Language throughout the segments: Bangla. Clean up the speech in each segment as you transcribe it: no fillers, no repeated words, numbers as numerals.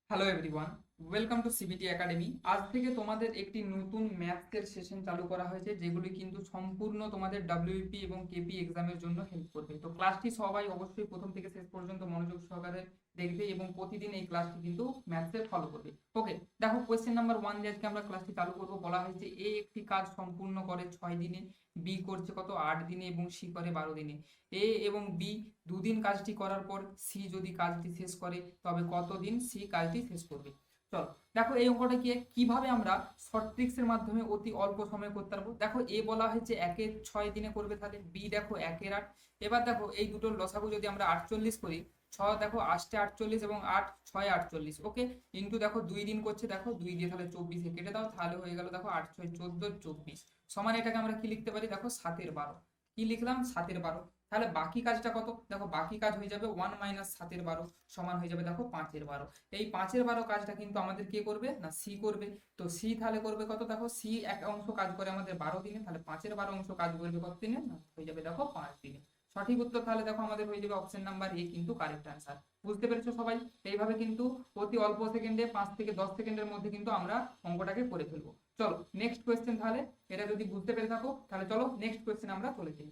Hello everyone, welcome to CBT academy. আজ থেকে তোমাদের একটি নতুন ম্যাথসের সেশন চালু করা হয়েছে, যেগুলি কিন্তু সম্পূর্ণ তোমাদের ডাব্লিউপি এবং কেপি এক্সামের জন্য হেল্প করবে। তো ক্লাসটি সবাই অবশ্যই প্রথম থেকে শেষ পর্যন্ত মনোযোগ সহকারে দেখবে এবং প্রতিদিন এই ক্লাসটি কিন্তু ম্যাথসের ফলো করবে। ওকে, দেখো কোয়েশ্চেন নাম্বার 1 দিয়ে আজকে আমরা ক্লাসটি চালু করব। বলা হয়েছে এ একটি কাজ সম্পূর্ণ করে 6 দিনে, বি করছে কত 8 দিনে এবং সি করে 12 দিনে। এ এবং বি দুদিন কাজটি করার পর সি যদি কাজটি শেষ করে তবে কতদিন সি কাজটি শেষ করবে। চলো দেখো এই অঙ্কটাকে কিভাবে আমরা শর্ট ট্রিক্সের মাধ্যমে অতি অল্প সময়ে করতে পারবো। দেখো এ বলা হয়েছে 1 6 দিনে করবে, তাহলে বি দেখো 1 8। এবার দেখো এই দুটোর লসাগু যদি আমরা 48 করি, 6 দেখো 8 48 এবং 8 6 48, ওকে, ইন্টু দেখো 2 দিন করছে, দেখো 2 দিয়ে তাহলে 24 কেটে দাও, তাহলে হয়ে গেল দেখো 8 6 14 24 সমান এটাকে আমরা কি লিখতে পারি, দেখো 7/12। কি লিখলাম 7/12। তাহলে বাকি কাজটা কত, দেখো বাকি কাজ হয়ে যাবে 1 - 7/12 সমান হয়ে যাবে দেখো 5/12। এই 5/12 কাজটা কিন্তু আমাদের কে করবে না, সি করবে। তো সি তাহলে করবে কত, দেখো সি এক অংশ কাজ করে আমাদের 12 দিনে, তাহলে 5/12 অংশ কাজ করবে কত দিনে না, হয়ে যাবে দেখো 5 দিনে। সঠিক উত্তর তাহলে দেখো আমাদের হয়ে যাবে অপশন নাম্বার এ কিন্তু কারেক্ট অ্যান্সার। বুঝতে পেরেছো সবাই? এইভাবে কিন্তু অতি অল্প সেকেন্ডে 5 থেকে 10 সেকেন্ডের মধ্যে কিন্তু আমরা অঙ্কটাকে করে ফেলবো। চলো নেক্সট কোয়েশ্চেন। তাহলে এটা যদি বুঝতে পেরে থাকো তাহলে চলো নেক্সট কোয়েশ্চেন আমরা চলে যাই।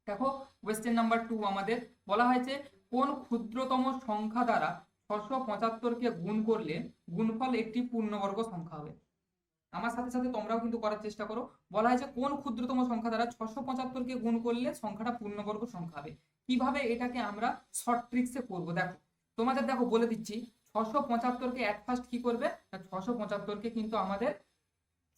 দেখো কোয়েশ্চেন নাম্বার 2 আমাদের বলা হয়েছে কোন ক্ষুদ্রতম সংখ্যা দ্বারা 675 কে গুণ করলে গুণফল একটি পূর্ণবর্গ সংখ্যা হবে। আমার সাথে সাথে তোমরাও কিন্তু করার চেষ্টা করো। বলা হয়েছে কোন ক্ষুদ্রতম সংখ্যা দ্বারা 675 কে গুণ করলে সংখ্যাটা পূর্ণবর্গ সংখ্যা হবে। কিভাবে এটাকে আমরা শর্ট ট্রিক্সে করব, দেখো তোমাদের দেখো বলে দিচ্ছি। 675 কে এট ফার্স্ট কি করবে না, 675 কে কিন্তু আমাদের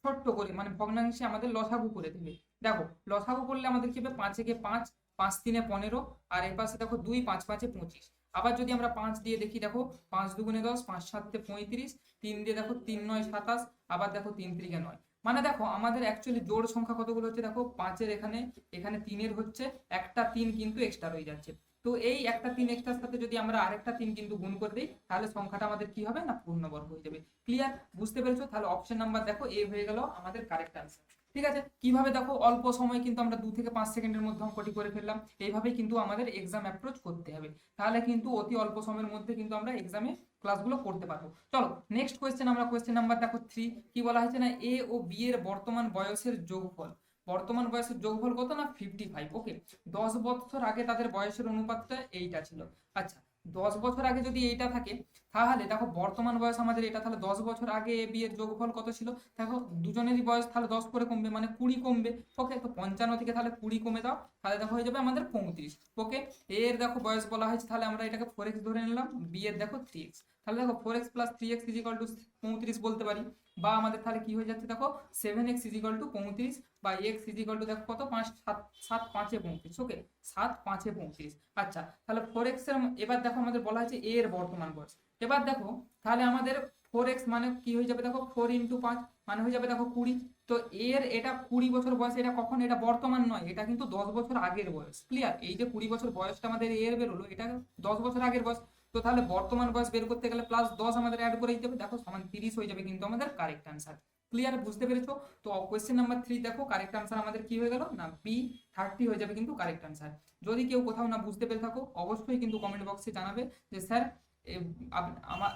ছোট্ট করে মানে ভগ্নাংশে আমাদের লসাগু করে দেবে। দেখো লসাগু করলে আমাদের কি হবে, 5 একে 5, 5 3 15, আর এর পাশে দেখো 2 5 5 25। আবার যদি আমরা 5 দিয়ে দেখি, দেখো 5 2 10, 5 7 35, 3 দিয়ে দেখো 3 9 27, আবার দেখো 3 3 9। মানে দেখো আমাদের অ্যাকচুয়ালি জোড় সংখ্যা কতগুলো হচ্ছে, দেখো 5 এর এখানে এখানে 3 এর হচ্ছে একটা 3 কিন্তু এক্সট্রা রয়ে যাচ্ছে। তো এই একটা 3 এক্সট্রার সাথে যদি আমরা আরেকটা 3 কিন্তু গুণ করে দিই, তাহলে সংখ্যাটা আমাদের কি হবে না, পূর্ণবর্গ হয়ে যাবে। ক্লিয়ার? বুঝতে পেরেছো? তাহলে অপশন নাম্বার দেখো এ হয়ে গেল আমাদের কারেক্ট আনসার। ঠিক আছে, কিভাবে দেখো অল্প সময় কিন্তু আমরা 2 থেকে 5 সেকেন্ডের মধ্যে অঙ্কটি করে ফেললাম। এইভাবেই কিন্তু আমাদের এক্সাম অ্যাপ্রোচ করতে হবে, তাহলে কিন্তু অতি অল্প সময়ের মধ্যে কিন্তু আমরা এক্সামে ক্লাসগুলো করতে পারবো। চলো নেক্সট কোয়েশ্চেন আমরা কোয়েশ্চেন নাম্বার দেখো 3। কি বলা হয়েছে না, এ ও বি এর বর্তমান বয়সের যোগফল। বর্তমান বয়সের যোগফল কত না 55। ওকে, 10 বছর আগে তাদের বয়সের অনুপাতটা এইটা ছিল। আচ্ছা, 10 বছর আগে যদি এইটা থাকে, তাহলে দেখো বর্তমান বয়স আমাদের এটা, তাহলে 10 বছর আগে এ বি এর যোগফল কত ছিল, দেখো দুজনেরই বয়স তাহলে 10 করে কমবে মানে 20 কমবে। ওকে, তো 55 থেকে তাহলে 20 কমে দাও, তাহলে দেখো হয়ে যাবে আমাদের 35। ওকে, এর দেখো বয়স বলা হয়েছে, তাহলে আমরা এটাকে 4x ধরে নিলাম, বি এর দেখো 3x, তাহলে দেখো 4x + 3x = 35 বলতে পারি। বা আমাদের তাহলে কি হয়ে যাচ্ছে, দেখো 7x = 35, বা x = দেখো কত 5 7 7 5 এ 35। ওকে, 7 5 এ 35। আচ্ছা, তাহলে 4x এর এবার দেখো আমাদের বলা হয়েছে a এর বর্তমান বয়স। এবার দেখো তাহলে আমাদের 4x মানে কি হয়ে যাবে, দেখো 4 × 5 মানে হয়ে যাবে দেখো 20। তো এর এটা 20 বছর বয়স, এটা কখন, এটা বর্তমান নয়, এটা কিন্তু 10 বছর আগের বয়স। ক্লিয়ার? এই যে 20 বছর বয়সটা আমাদের এর বেরোলো, এটা 10 বছর আগের বয়স। তো তাহলে বর্তমান বয়স বের করতে গেলে +10 আমাদের অ্যাড করে দিতে হবে, দেখো সমান 30 হয়ে যাবে কিন্তু আমাদের কারেক্ট অ্যান্সার। ক্লিয়ার? বুঝতে পেরেছো? তো কোয়েশ্চেন নাম্বার 3 দেখো কারেক্ট অ্যান্সার আমাদের কি হয়ে গেল না, বি 30 হয়ে যাবে কিন্তু কারেক্ট অ্যান্সার। যদি কেউ কোথাও না বুঝতে পেরে থাকো অবশ্যই কিন্তু কমেন্ট বক্সে জানাবে যে স্যার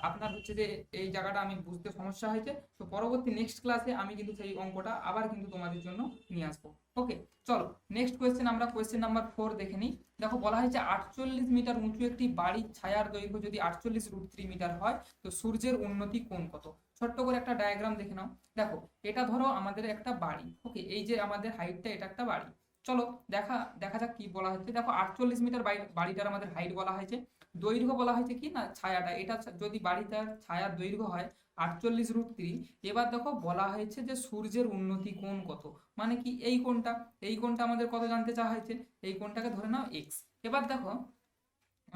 আপনার হচ্ছে যে এই জায়গাটা আমি বুঝতে সমস্যা হয়েছে। তো পরবর্তী নেক্সট ক্লাসে আমি কিন্তু সেই অঙ্কটা আবার কিন্তু তোমাদের জন্য নিয়ে আসবো। ওকে, চলো নেক্সট কোয়েশ্চেন আমরা কোয়েশ্চেন নাম্বার 4 দেখে নিই। দেখো বলা হয়েছে 48 মিটার উঁচু একটি বাড়ির ছায়ার দৈর্ঘ্য যদি 48√3 মিটার হয়, তো সূর্যের উন্নতি কোণ কত। ছোট্ট করে একটা ডায়াগ্রাম দেখে নাও। দেখো এটা ধরো আমাদের একটা বাড়ি। ওকে, এই যে আমাদের হাইটটা, এটা একটা বাড়ি। চলো দেখা দেখা যাক কি বলা হচ্ছে। দেখো 48 মিটার বাড়িটার আমাদের হাইট বলা হয়েছে। দৈর্ঘ্য বলা হয়েছে কি না ছায়াটা, এটা যদি বাড়িটার ছায়ার দৈর্ঘ্য হয় 48√3। এবার দেখো বলা হয়েছে যে সূর্যের উন্নতি কোণ কত, মানে কি এই কোণটা, এই কোণটা আমাদের কত জানতে চাওয়া হয়েছে, এই কোণটাকে ধরে নাও এক্স। এবার দেখো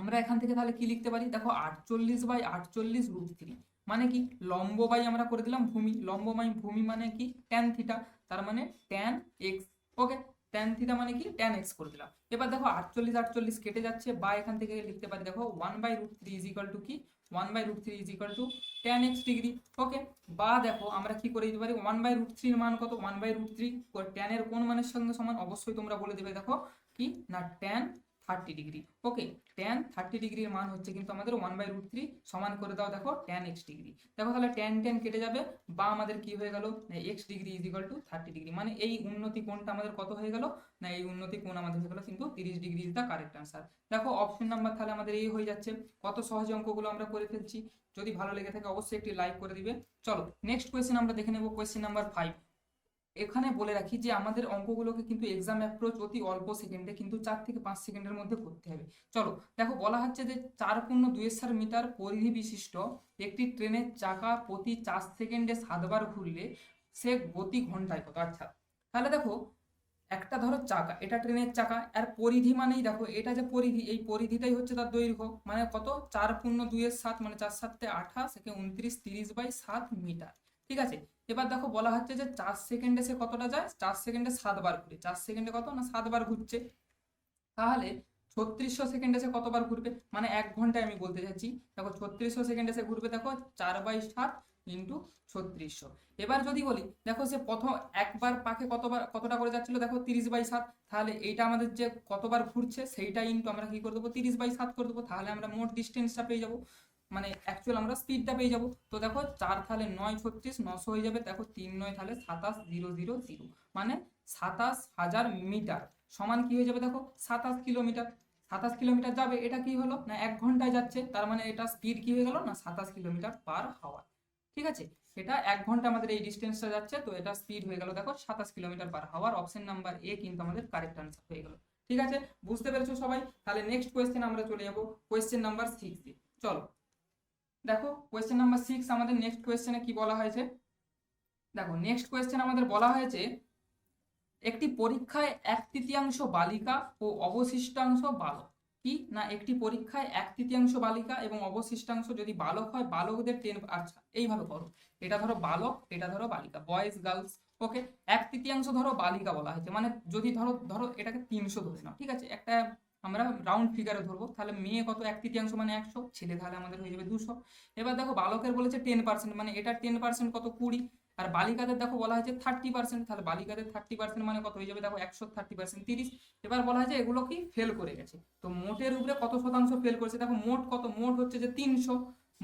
আমরা এখান থেকে তাহলে কি লিখতে পারি, দেখো 48/48√3 মানে কি লম্ব বাই আমরা করে দিলাম ভূমি, লম্ব বাই ভূমি মানে কি ট্যান থিটা, তার মানে ট্যান এক্স। ওকে, ট্যান থিটা মানে কি ট্যান এক্স করে দিলাম। এবার দেখো 48 48 কেটে যাচ্ছে, বা এখান থেকে লিখতে পারি দেখো 1/√3 কি 1/√3 ট্যান এক্স ডিগ্রি। ওকে, বা দেখো আমরা কি করে দিতে পারি, 1/√3 এর মান কত, 1/√3 ট্যান এর কোন মানের সঙ্গে সমান, অবশ্যই তোমরা বলে দেবে দেখো কি না ট্যান 30 ডিগ্রি। ওকে, tan 30 ডিগ্রির মান হচ্ছে কিন্তু আমাদের 1/√3 সমান করে দাও দেখো tan x ডিগ্রি। দেখো তাহলে tan tan কেটে যাবে, বা আমাদের কি হয়ে গেল না x degree is equal two 30 degree, মানে এই উন্নতি কোণটা আমাদের কত হয়ে গেল না এই উন্নতি কোণ আমাদের হয়ে গেল কিন্তু 30 degree is the correct answer. দেখো অপশন নাম্বার তাহলে আমাদের এই হয়ে যাচ্ছে। কত সহজে অঙ্কগুলো আমরা করে ফেলছি। যদি ভালো লেগে থাকে অবশ্যই একটি লাইক করে দিবে। চলো নেক্সট কোয়েশ্চেন আমরা দেখে নেব, কোয়েশ্চেন নাম্বার 5। এখানে বলে রাখি যে আমাদের অঙ্কগুলোকে কিন্তু এক্সাম অ্যাপ্রোচ অতি অল্প সেকেন্ডে কিন্তু 4 থেকে 5 সেকেন্ডের মধ্যে করতে হবে। চলো দেখো বলা হচ্ছে যে 4.2 মিটার পরিধি বিশিষ্ট একটি ট্রেনের চাকা প্রতি 4 সেকেন্ডে 7 বার ঘুরলে সে গতি ঘন্টায় কত। আচ্ছা তাহলে দেখো একটা ধরো চাকা, এটা ট্রেনের চাকা, আর পরিধি মানেই দেখো এটা যে পরিধি, এই পরিধিটাই হচ্ছে তার দৈর্ঘ্য, মানে কত 4.2 মানে 4 7 28 একে 29 30/7 মিটার। ঠিক আছে, এবার দেখো বলা হচ্ছে যে 4 সেকেন্ডে সে কতটা যায়, 4 সেকেন্ডে 7 বার ঘুরে, 4 সেকেন্ডে কত না 7 বার ঘুরছে। তাহলে 3600 সেকেন্ডে সে কতবার ঘুরবে, মানে 1 ঘন্টায় আমি বলতে চাচ্ছি। দেখো 3600 সেকেন্ডে সে ঘুরবে দেখো 4/7 ইন্টু 3600। এবার যদি বলি দেখো সে প্রথম একবার পাকে কতটা করে যাচ্ছিল দেখো 30/7, তাহলে এইটা আমাদের যে কতবার ঘুরছে সেইটা ইন্টু আমরা কি করে দেবো 30/7 করে দেবো, তাহলে আমরা মোট ডিস্টেন্সটা পেয়ে যাবো, মানে অ্যাকচুয়াল আমরা স্পিডটা পেয়ে যাবো। তো দেখো 4 তাহলে 9 36 900 হয়ে যাবে, দেখো 3 9 তাহলে 27000, মানে 27000 মিটার সমান কি হয়ে যাবে দেখো 27 কিলোমিটার। 27 কিলোমিটার যাবে, এটা কি হলো না 1 ঘন্টায় যাচ্ছে, তার মানে এটা স্পিড কি হয়ে গেল না 27 কিলোমিটার পার হাওয়ার। ঠিক আছে, এটা 1 ঘন্টা আমাদের এই ডিস্টেন্সটা যাচ্ছে, তো এটা স্পিড হয়ে গেল দেখো 27 কিলোমিটার পার হাওয়ার। অপশন নাম্বার এ কিন্তু আমাদের কারেক্ট আনসার হয়ে গেল। ঠিক আছে, বুঝতে পেরেছো সবাই? তাহলে নেক্সট কোয়েশ্চেন আমরা চলে যাবো কোয়েশ্চেন নাম্বার 6 এ। চলো দেখো কোয়েশ্চেন নাম্বার 6 আমাদের নেক্সট কোয়েশ্চেনে কি বলা হয়েছে। দেখো নেক্সট কোয়েশ্চেন আমাদের বলা হয়েছে একটি পরীক্ষায় 1/3 বালিকা ও অবশিষ্টাংশ বালক। কি না একটি পরীক্ষায় 1/3 বালিকা এবং অবশিষ্টাংশ যদি বালক হয়, বালকদের 10। আচ্ছা এইভাবে করো, এটা ধরো বালক, এটা ধরো বালিকা, বয়েজ গার্লস। ওকে, 1/3 ধরো বালিকা বলা হয়েছে, মানে যদি ধরো ধরো এটাকে 300 ধরে নাও। ঠিক আছে, একটা আমরা রাউন্ড ফিগারে ধরবো, তাহলে মেয়ে কত 1/3 মানে 100, ছেলে তাহলে আমাদের হয়ে যাবে 200। এবার দেখো বালকের বলেছে 10%, মানে এটা 10% কত 20, আর বালিকাদের দেখো বলা হয়েছে 30%, তাহলে বালিকাদের 30% মানে কত হয়ে যাবে দেখো 100 30% 30। এবার বলা হয়েছে এগুলো কি ফেল করে গেছে, তো মোটের উপরে কত শতাংশ ফেল করেছে দেখো মোট কত, মোট হচ্ছে যে 300,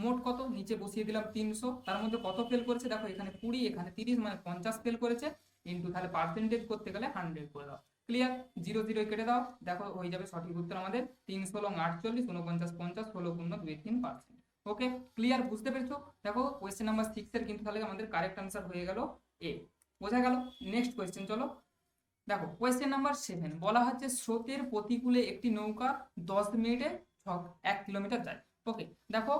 মোট কত নিচে বসিয়ে দিলাম 300, তার মধ্যে কত ফেল করেছে দেখো এখানে 20 এখানে 30, মানে 50 ফেল করেছে, কিন্তু তাহলে পার্সেন্টেজ করতে গেলে 100 করে দাও। ক্লিয়ার, 0 0 কেটে দাও, দেখো হয়ে যাবে সঠিক উত্তর আমাদের 300 লং 48 49 50 16 2 3%। ওকে ক্লিয়ার, বুঝতে পেরেছো? দেখো কোয়েশ্চেন নাম্বার 6 এর কিন্তু তাহলে আমাদের কারেক্ট আনসার হয়ে গেল এ। বোঝা গেল? নেক্সট কোয়েশ্চেন চলো দেখো কোয়েশ্চেন নাম্বার 7 বলা হচ্ছে স্রোতের প্রতিকূলে একটি নৌকা 10 মিনিটে 1 কিলোমিটার যায়। ওকে দেখো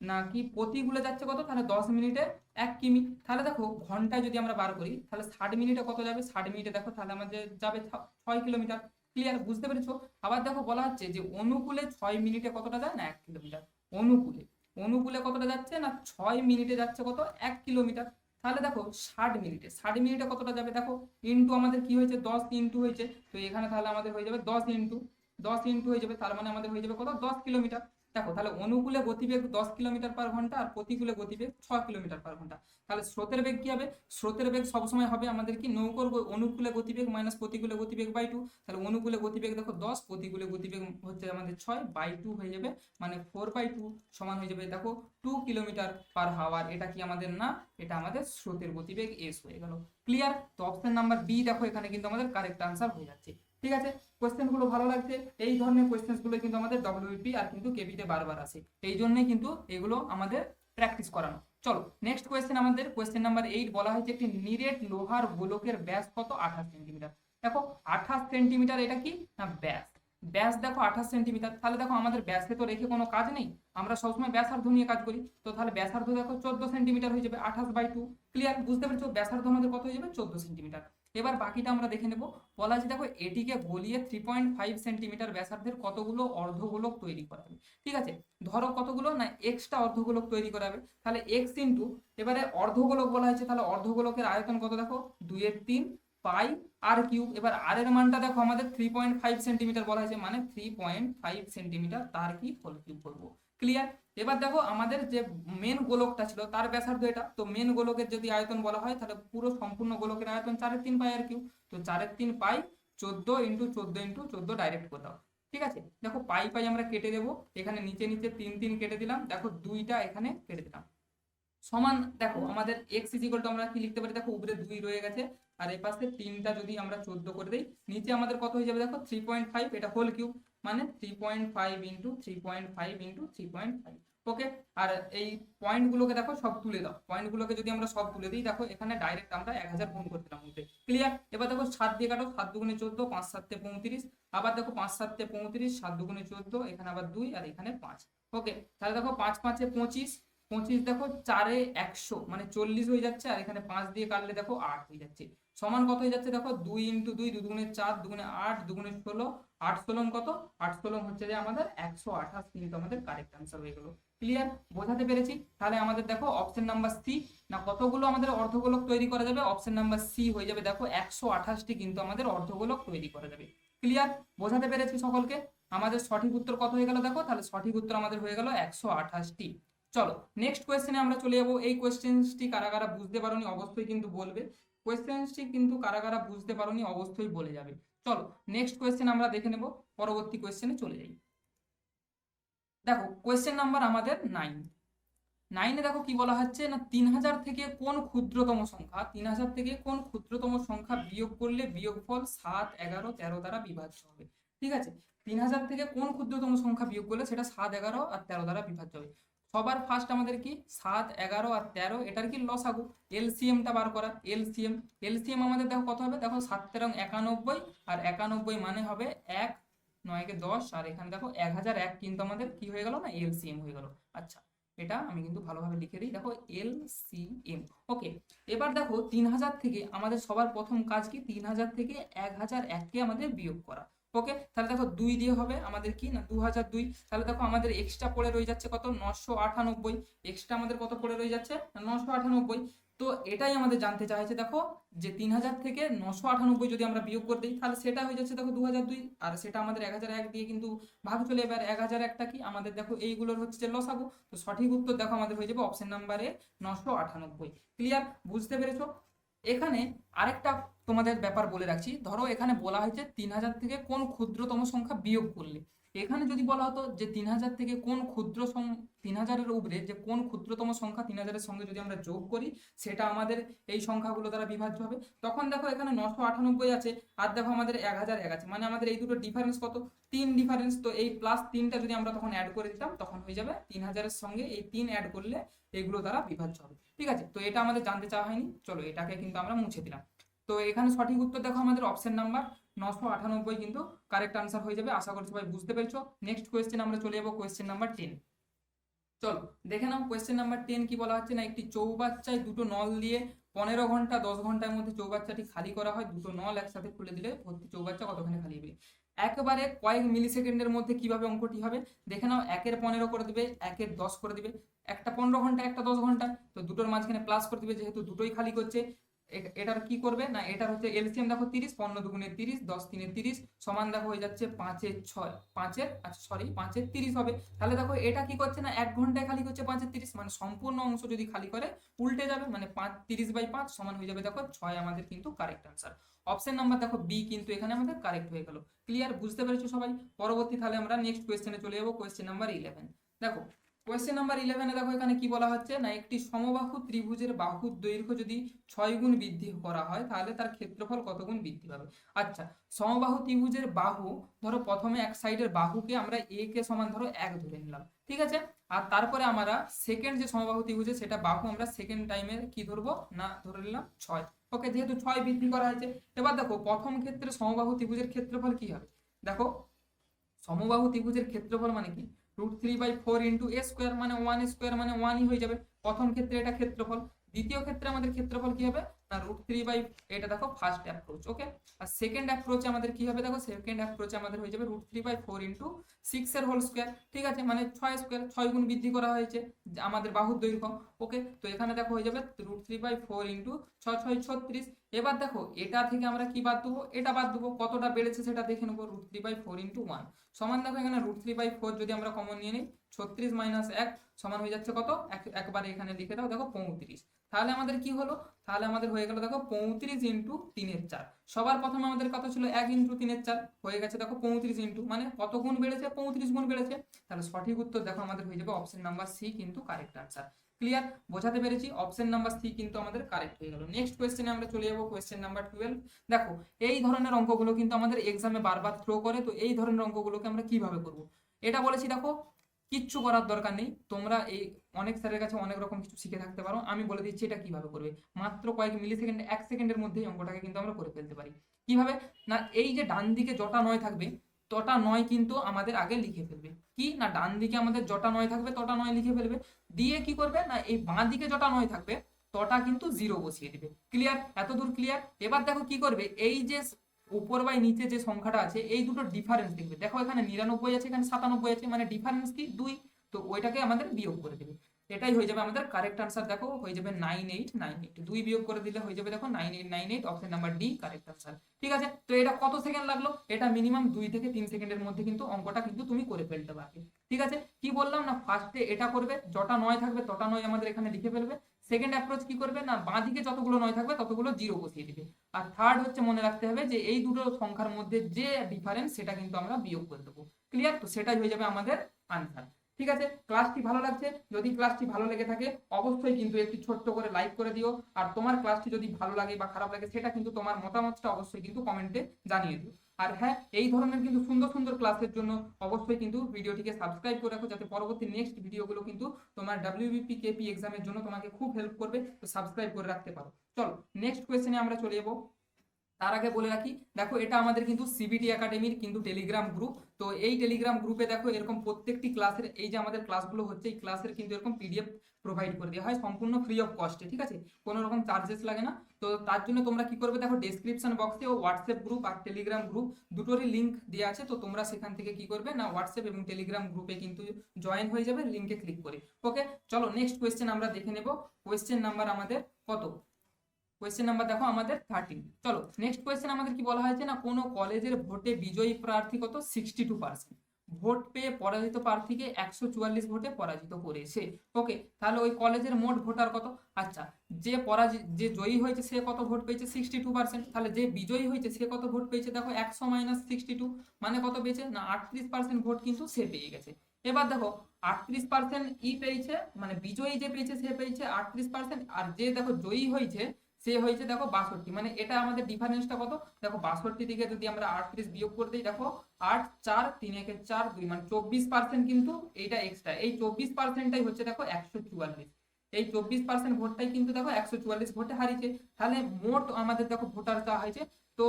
নাকি প্রতিকূলে যাচ্ছে কত, তাহলে 10 মিনিটে 1 কিমি, তাহলে দেখো ঘন্টায় যদি আমরা বার করি তাহলে 60 মিনিটে কত যাবে, 60 মিনিটে দেখো তাহলে আমাদের যাবে 6 কিলোমিটার। ক্লিয়ার, বুঝতে পেরেছো? আবার দেখো বলা হচ্ছে যে অনুকূলে 6 মিনিটে কতটা যায় না 1 কিলোমিটার। অনুকূলে, অনুকূলে কতটা যাচ্ছে না 6 মিনিটে যাচ্ছে কত 1 কিলোমিটার। তাহলে দেখো 60 মিনিটে, 60 মিনিটে কতটা যাবে দেখো ইন্টু আমাদের কি হয়েছে 10 ইন্টু হয়েছে, তো এখানে তাহলে আমাদের হয়ে যাবে 10 ইন্টু হয়ে যাবে, তার মানে আমাদের হয়ে যাবে কত 10 কিলোমিটার। দেখো তাহলে অনুকূলে গতিবেগ 10 কিলোমিটার পার ঘন্টা আর প্রতিকূলে গতিবেগ 6 কিলোমিটার পার ঘন্টা। তাহলে স্রোতের বেগ কি হবে, স্রোতের বেগ সবসময় হবে আমাদের কি নৌকোর অনুকূলে গতিবেগ মাইনাস প্রতিকূলে গতিবেগ বাই 2, তাহলে অনুকূলে গতিবেগ দেখো 10, প্রতিকূলে গতিবেগ হচ্ছে আমাদের 6 বাই 2 হয়ে যাবে, মানে 4/2 সমান হয়ে যাবে দেখো 2 কিলোমিটার পার হাওয়ার। এটা কি আমাদের না, এটা আমাদের স্রোতের গতিবেগ এস হয়ে গেল। ক্লিয়ার, তো অপশন নাম্বার বি দেখো এখানে কিন্তু আমাদের কারেক্ট আনসার হয়ে যাচ্ছে। ঠিক আছে, কোয়েশ্চেন গুলো ভালো লাগছে, এই ধরনের কোয়েশ্চেন গুলো কিন্তু আমাদের ডব্লিউপি আর কিন্তু কেবিতে বারবার আসে, এই জন্যই কিন্তু এগুলো আমাদের প্র্যাকটিস করানো। চলো নেক্সট কোয়েশ্চেন আমাদের কোয়েশ্চেন নাম্বার 8 বলা হয়েছে একটি নিরেট লোহার গোলকের ব্যাস কত 28 সেন্টিমিটার। দেখো 28 সেন্টিমিটার এটা কি না ব্যাস, ব্যাস দেখো 28 সেন্টিমিটার, তাহলে দেখো আমাদের ব্যাসে তো রেখে কোনো কাজ নেই, আমরা সবসময় ব্যাসার্ধ নিয়ে কাজ করি, তো তাহলে ব্যাসার্ধ দেখো 14 সেন্টিমিটার হয়ে যাবে 28/2। ক্লিয়ার, বুঝতে পেরেছো? ব্যাসার্ধ আমাদের কত হয়ে যাবে 14 সেন্টিমিটার। এবার বাকিটা আমরা দেখে নেব। বলা আছে দেখো এটিকে গলিয়ে 3.5 সেন্টিমিটার ব্যাসার্ধের কতগুলো অর্ধগোলক তৈরি করা হবে। ঠিক আছে, ধরো কতগুলো না এক্সট্রা অর্ধগোলক তৈরি করা হবে, তাহলে এক্স ইন্টু এবারে অর্ধগোলক বলা হয়েছে, তাহলে অর্ধগোলকের আয়তন কত দেখো 2/3 পাই আর কিউব। এবার আর এর মানটা দেখো আমাদের 3.5 সেন্টিমিটার বলা হয়েছে, মানে 3.5 সেন্টিমিটার তার কি হোল কিউব করবো। ক্লিয়ার, এবার দেখো আমাদের যে মেন গোলকটা ছিল তার ব্যাসার্ধ এটা, তো মেন গোলকের যদি আয়তন বলা হয় তাহলে পুরো সম্পূর্ণ গোলকের আয়তন 4/3 পাই আর কিউব, তো 4/3 পাই 14 ইন্টু 14 ইন্টু 14 ডাইরেক্ট করে দাও, ঠিক আছে, দেখো পাই পাই আমরা কেটে দেবো, এখানে নিচে নিচে 3 3 কেটে দিলাম, দেখো 2টা এখানে কেটে দিলাম, সমান দেখো আমাদের x ইকুয়াল টু আমরা কি লিখতে পারি, দেখো উপরে 2 রয়ে গেছে আর এই পাশে 3টা যদি আমরা 14 করে দেই, নিচে আমাদের কত হয়ে যাবে দেখো 3.5, এটা হোল কিউব মানে 3.5 ইন্টু 3.5 ইন্টু 3.5। ওকে, আর এই পয়েন্টগুলোকে দেখো সব তুলে দাও, পয়েন্টগুলোকে যদি আমরা সব তুলে দিই, দেখো এখানে ডাইরেক্ট আমরা 1000 গুণ করে দিলাম মধ্যে, ক্লিয়ার। এবার দেখো 7 দিয়ে কাটো, 7 দুগুণে 14, 5 7 35, আবার দেখো 5 7 35, 7 দুগুণে 14, এখানে আবার 2 আর এখানে 5। ওকে, তাহলে দেখো 5 5 25, 25 দেখো 4 100 মানে 40 হয়ে যাচ্ছে, আর এখানে 5 দিয়ে কাটলে দেখো 8 হয়ে যাচ্ছে, সমান কত হয়ে যাচ্ছে দেখো 2 ইন্টু 2, 2 দুগুণে 4, দুগুণে 8, দুগুণে 16, 8 ষোলং কত, 8 ষোলং হচ্ছে যে আমাদের 128, কিন্তু আমাদের কারেক্ট আনসার হয়ে গেল। ক্লিয়ার, বোঝাতে পেরেছি? তাহলে আমাদের দেখো অপশন নাম্বার সি, না কতগুলো আমাদের অর্ধগোলক তৈরি করা যাবে, অপশন নাম্বার সি হয়ে যাবে, দেখো 128টি কিন্তু আমাদের অর্ধগোলক তৈরি করা যাবে। ক্লিয়ার, বোঝাতে পেরেছি সকলকে? আমাদের সঠিক উত্তর কত হয়ে গেল দেখো, তাহলে সঠিক উত্তর আমাদের হয়ে গেল 128টি। চলো নেক্সট কোয়েশ্চেনে আমরা চলে যাবো। এই কোয়েশ্চেনটি কারা কারা বুঝতে পারোনি অবশ্যই কিন্তু বলবে, কোয়েশ্চেনটি কিন্তু কারা কারা বুঝতে পারোনি অবশ্যই বলে যাবে। চলো নেক্সট কোয়েশ্চেন আমরা দেখে নেব, পরবর্তী কোয়েশ্চেনে চলে যাই। দেখো কোয়েশ্চেন নাম্বার আমাদের 9, 9-এ দেখো কি বলা হচ্ছে না, 3000 থেকে কোন ক্ষুদ্রতম সংখ্যা, 3000 থেকে কোন ক্ষুদ্রতম সংখ্যা বিয়োগ করলে বিয়োগফল 7 11 13 দ্বারা বিভাজ্য হবে। ঠিক আছে, 3000 থেকে কোন ক্ষুদ্রতম সংখ্যা বিয়োগ করলে সেটা 7 11 আর 13 দ্বারা বিভাজ্য হবে। সবার ফার্স্ট আমাদের কি 7 11 আর 13, এটার কি লসাগু, এলসিএমটা বার করা। এলসিএম, এলসিএম আমাদের দেখো কত হবে, দেখো 7 13 91, আর 91 মানে হবে 1, 9 কে 10, আর এখানে দেখো 1001 কিন্তু আমাদের কি হয়ে গেল না, এলসিএম হয়ে গেল। আচ্ছা, এটা আমি কিন্তু ভালোভাবে লিখে দিই, দেখো এলসিএম। ওকে, এবার দেখো 3000 থেকে আমাদের সবার প্রথম কাজ কি, 3000 থেকে 1001কে আমাদের বিয়োগ করা। ওকে, তাহলে দেখো 2 দিয়ে হবে আমাদের কি না 2002, তাহলে দেখো আমাদের এক্সট্রা পড়ে রয়ে যাচ্ছে কত 998, এক্সট্রা আমাদের কত পড়ে রয়ে যাচ্ছে 998। তো এটাই আমাদের জানতে চাইছে দেখো, যে 3000 থেকে 998 যদি আমরা বিয়োগ করে দিই, তাহলে সেটা হয়ে যাচ্ছে দেখো 2002, আর সেটা আমাদের 1001 দিয়ে কিন্তু ভাগ চলে, এবার 1001টা কি আমাদের দেখো এইগুলোর হচ্ছে যে লসাগু। তো সঠিক উত্তর দেখো আমাদের হয়ে যাবে অপশন নাম্বারে 998। ক্লিয়ার, বুঝতে পেরেছো? এখানে আরেকটা তোমাদের ব্যাপার বলে রাখছি, ধরো এখানে বলা হয়েছে 3000 থেকে কোন ক্ষুদ্রতম সংখ্যা বিয়োগ করলে, এখানে যদি বলা হতো যে 3000 থেকে কোন 3000-এর উপরে যে কোন ক্ষুদ্রতম সংখ্যা 3000-এর সঙ্গে যদি আমরা যোগ করি সেটা আমাদের এই সংখ্যাগুলো দ্বারা বিভাজ্য হবে, তখন দেখো এখানে 998 আছে আর দেখো আমাদের 1001 আছে, মানে আমাদের এই দুটো ডিফারেন্স কত, 3 ডিফারেন্স। তো এই প্লাস 3টা যদি আমরা তখন অ্যাড করে দিতাম, তখন হয়ে যাবে 3000-এর সঙ্গে এই 3 অ্যাড করলে এগুলো দ্বারা বিভাজ্য হবে। ঠিক আছে, তো এটা আমাদের জানতে চাওয়া হয়নি, চলো এটাকে কিন্তু আমরা মুছে দিলাম। তো এখানে সঠিক উত্তর দেখো আমাদের অপশন নাম্বার 998 কিন্তু কারেক্ট আনসার হয়ে যাবে। আশা করি সবাই বুঝতে পেরেছো। নেক্সট কোয়েশ্চেন আমরা চলে যাবো কোয়েশ্চেন নাম্বার 10। চলো দেখে নাও কোয়েশ্চেন নাম্বার 10 কি বলা হচ্ছে না, একটি চৌবাচ্চায় দুটো নল দিয়ে 15 ঘন্টা 10 ঘন্টার মধ্যে চৌবাচ্চাটি খালি করা হয়, দুটো নল একসাথে খুলে দিলে ভর্তি চৌবাচ্চা কতখানি খালি হবে। একবারে কয়েক মিলি সেকেন্ডের মধ্যে কিভাবে অঙ্কটি হবে দেখে নাও, 1-এর 15 করে দিবে, 1-এর 10 করে দিবে, একটা 15 ঘন্টা একটা 10 ঘন্টা, তো দুটোর মাঝখানে প্লাস করে দিবে যেহেতু দুটোই খালি করছে। এটার কি করবে না, এটার হচ্ছে এলসিএম দেখো 30, 15 দুগুণে 30, 10 3-এ 30, সমান দেখো হয়ে যাচ্ছে 5-এর 6, 5-এর আচ্ছা সরি 5-এর 30 হবে। তাহলে দেখো এটা কি করছে না 1 ঘন্টায় খালি করছে 5-এর 30, মানে সম্পূর্ণ অংশ যদি খালি করে উল্টে যাবে, মানে 5 30/5 সমান হয়ে যাবে দেখো 6, আমাদের কিন্তু কারেক্ট আনসার। অপশন নাম্বার দেখো বি কিন্তু এখানে আমাদের কারেক্ট হয়ে গেল। ক্লিয়ার, বুঝতে পেরেছো সবাই? পরবর্তী তাহলে আমরা নেক্সট কোয়েশ্চেনে চলে যাবো, কোয়েশ্চেন নাম্বার 11। দেখো কোয়েশ্চেন নাম্বার 11-এ দেখো এখানে কি বলা হচ্ছে না, একটি সমবাহু ত্রিভুজের বাহুর দৈর্ঘ্য যদি 6 গুণ বৃদ্ধি করা হয় তাহলে তার ক্ষেত্রফল কত গুণ বৃদ্ধি পাবে। আচ্ছা, সমবাহু ত্রিভুজের বাহু, ধরো প্রথমে এক সাইডের বাহুকে আমরা এ কে সমান ধরো 1 ধরে নিলাম, ঠিক আছে, আর তারপরে আমরা সেকেন্ড যে সমবাহু ত্রিভুজে সেটা বাহু আমরা সেকেন্ড টাইমে কি ধরবো না ধরে নিলাম 6। ওকে, যেহেতু 6 বৃদ্ধি করা হয়েছে, এবার দেখো প্রথম ক্ষেত্রে সমবাহু ত্রিভুজের ক্ষেত্রফল কি হবে, দেখো সমবাহু ত্রিভুজের ক্ষেত্রফল মানে কি √3/4 ইন্টু এ স্কোয়ার, মানে 1 স্কোয়ার মানে 1ই হয়ে যাবে। প্রথম ক্ষেত্রে এটা ক্ষেত্রফল, দ্বিতীয় ক্ষেত্রে আমাদের ক্ষেত্রফল কি হবে না √3 এটা দেখো ফার্স্ট অ্যাপ্রোচ। ওকে, আর সেকেন্ড অ্যাপ্রোচে আমাদের কি হবে, দেখো সেকেন্ড অ্যাপ্রোচে আমাদের হয়ে যাবে √3/4 ইন্টু 6-এর হোল স্কোয়ার, ঠিক আছে, মানে 6 স্কোয়ার, 6 গুণ বৃদ্ধি করা হয়েছে আমাদের বাহুর দৈর্ঘ্য। ওকে, তো এখানে দেখো হয়ে যাবে √3/4 ইন্টু 6 6 36। এবার দেখো এটা থেকে আমরা কি বাদ দেবো, এটা বাদ দেবো, কতটা বেড়েছে সেটা দেখে নেবো, √3/4 ইন্টু 1 সমান দেখো এখানে √3/4 যদি আমরা কমন নিয়ে নিই 36 - 1 সমান হয়ে যাচ্ছে কত, একবারে এখানে লিখে দাও দেখো 35। তাহলে আমাদের কি হলো, তাহলে আমাদের হয়ে গেল দেখো 35 ইন্টু 3/4। সবার প্রথমে আমাদের কত ছিল 1 ইন্টু 3/4, হয়ে গেছে দেখো 35 ইন্টু মানে কত গুণ বেড়েছে, 35 গুণ বেড়েছে। তাহলে সঠিক উত্তর দেখো আমাদের হয়ে যাবে অপশন নাম্বার সি কিন্তু কারেক্ট আনসার। ক্লিয়ার, বোঝাতে পেরেছি? অপশন নাম্বার সি কিন্তু আমাদের কারেক্ট হয়ে গেল। নেক্সট কোয়েশ্চেনে আমরা চলে যাবো, কোয়েশ্চেন নাম্বার 12। দেখো এই ধরনের অঙ্কগুলো কিন্তু আমাদের এক্সামে বারবার থ্রো করে, তো এই ধরনের অঙ্কগুলোকে আমরা কিভাবে করব এটা বলেছি। দেখো কিচ্ছু করার দরকার নেই, তোমরা এই অনেক স্যারের কাছে অনেক রকম কিছু শিখে থাকতে পারো, আমি বলে দিচ্ছি এটা কিভাবে করবে। মাত্র কয়েক মিলি সেকেন্ড, 1 সেকেন্ডের মধ্যেই অঙ্কটাকে কিন্তু আমরা করে ফেলতে পারি। কিভাবে না, এই যে ডান দিকে জটা 9 থাকবে, তটা 9 কিন্তু আমাদের আগে লিখে ফেলবে। কি না, ডান দিকে আমাদের জটা 9 থাকবে, তটা 9 লিখে ফেলবে। দিয়ে কি করবে না, এই বাঁ দিকে জটা 9 থাকবে, তটা কিন্তু 0 বসিয়ে দিবে। ক্লিয়ার, এতদূর ক্লিয়ার? এবার দেখো কি করবে, এই যে উপর বাই নিচে যে সংখ্যাটা আছে এই দুটো ডিফারেন্স দেখবে। দেখো এখানে 99 আছে, এখানে 97 আছে, মানে ডিফারেন্স কি 2, তো ওইটাকে আমাদের বিয়োগ করে দেবে। এটাই হয়ে যাবে আমাদের কারেক্ট আনসার। দেখো হয়ে যাবে 9898, 2 বিয়োগ করে দিলে হয়ে যাবে দেখো 9898, option number D correct answer. ঠিক আছে, তো এটা কত সেকেন্ড লাগলো, এটা মিনিমাম 2 থেকে 3 সেকেন্ডের মধ্যে কিন্তু অঙ্কটা কিন্তু তুমি করে ফেলতে পারবে। ঠিক আছে, কি বললাম না, ফার্স্টে এটা করবে, জটা 9 থাকবে তটা 9 আমাদের এখানে লিখে ফেলবে। সেকেন্ড অ্যাপ্রোচ কি করবে না, বাঁ দিকে যতগুলো 9 থাকবে ততগুলো 0 বসিয়ে দিবে। আর থার্ড হচ্ছে মনে রাখতে হবে যে এই দুটো সংখ্যার মধ্যে যে ডিফারেন্স সেটা কিন্তু আমরা বিয়োগ করে দেবো। ক্লিয়ার, তো সেটাই হয়ে যাবে আমাদের আনসার। ঠিক আছে, ক্লাসটি ভালো লাগছে? যদি ক্লাসটি ভালো লেগে থাকে অবশ্যই কিন্তু একটি ছোট্ট করে লাইক করে দিও। আর তোমার ক্লাসটি যদি ভালো লাগে বা খারাপ লাগে সেটা কিন্তু তোমার মতামতটা অবশ্যই কিন্তু কমেন্টে জানিয়ে দিও। আর হ্যাঁ, এই ধরনের কিন্তু সুন্দর সুন্দর ক্লাসের জন্য অবশ্যই কিন্তু ভিডিওটিকে সাবস্ক্রাইব করে রাখো, যাতে পরবর্তী নেক্সট ভিডিওগুলো কিন্তু তোমার ডাব্লিউবিপি কেপি এক্সামের জন্য তোমাকে খুব হেল্প করবে। তো সাবস্ক্রাইব করে রাখতে পারো। চলো নেক্সট কোয়েশ্চেনে আমরা চলে যাবো। তার আগে বলে রাখি, দেখো এটা আমাদের কিন্তু সিবিটি একাডেমির কিন্তু টেলিগ্রাম গ্রুপ। তো এই টেলিগ্রাম গ্রুপে দেখো এরকম প্রত্যেকটি ক্লাসের, এই যে আমাদের ক্লাসগুলো হচ্ছে এই ক্লাসের কিন্তু এরকম পিডিএফ প্রোভাইড করে দেওয়া হয় সম্পূর্ণ ফ্রি অফ কস্টে। ঠিক আছে, কোনো রকম চার্জেস লাগে না। তো তার জন্য তোমরা কি করবে, দেখো ডেসক্রিপশন বক্সে ও হোয়াটসঅ্যাপ গ্রুপ আর টেলিগ্রাম গ্রুপ দুটোরই লিঙ্ক দেওয়া আছে। তো তোমরা সেখান থেকে কি করবে না, হোয়াটসঅ্যাপ এবং টেলিগ্রাম গ্রুপে কিন্তু জয়েন হয়ে যাবে লিঙ্কে ক্লিক করে। ওকে, চলো নেক্সট কোয়েশ্চেন আমরা দেখে নেব। কোয়েশ্চেন নাম্বার আমাদের কত, কোয়েশ্চেন নাম্বার দেখো আমাদের 13। চলো নেক্সট কোয়েশ্চেন আমাদের কি বলা হয়েছে না, কোন কলেজের ভোটে বিজয়ী প্রার্থী কত 62%, ভোট পেয়ে পরাজিত প্রার্থীকে 144 ভোটে পরাজিত করেছে। ওকে, তাহলে ওই কলেজের মোট ভোটার কত? আচ্ছা, যে জয়ী হয়েছে সে কত ভোট পেয়েছে 62%, তাহলে যে বিজয়ী হয়েছে সে কত ভোট পেয়েছে দেখো 100 মাইনাস 62, মানে কত পেয়েছে না 38% ভোট কিন্তু সে পেয়ে গেছে। এবার দেখো 38% পেয়েছে, মানে বিজয়ী যে পেয়েছে সে পেয়েছে 38%, আর যে দেখো জয়ী হয়েছে সে হয়েছে দেখো 62, মানে এটা আমাদের ডিফারেন্সটা কত দেখো, 62 থেকে যদি আমরা 38 বিয়োগ করে দিই দেখো 8 4 3 1 4 2, মানে 24% কিন্তু এইটা এক্সট্রা, এই 24%টাই হচ্ছে দেখো 144। এই 24% ভোটটাই কিন্তু দেখো 144 ভোটে হারিয়েছে। তাহলে মোট আমাদের দেখো ভোটার যা হয়েছে, তো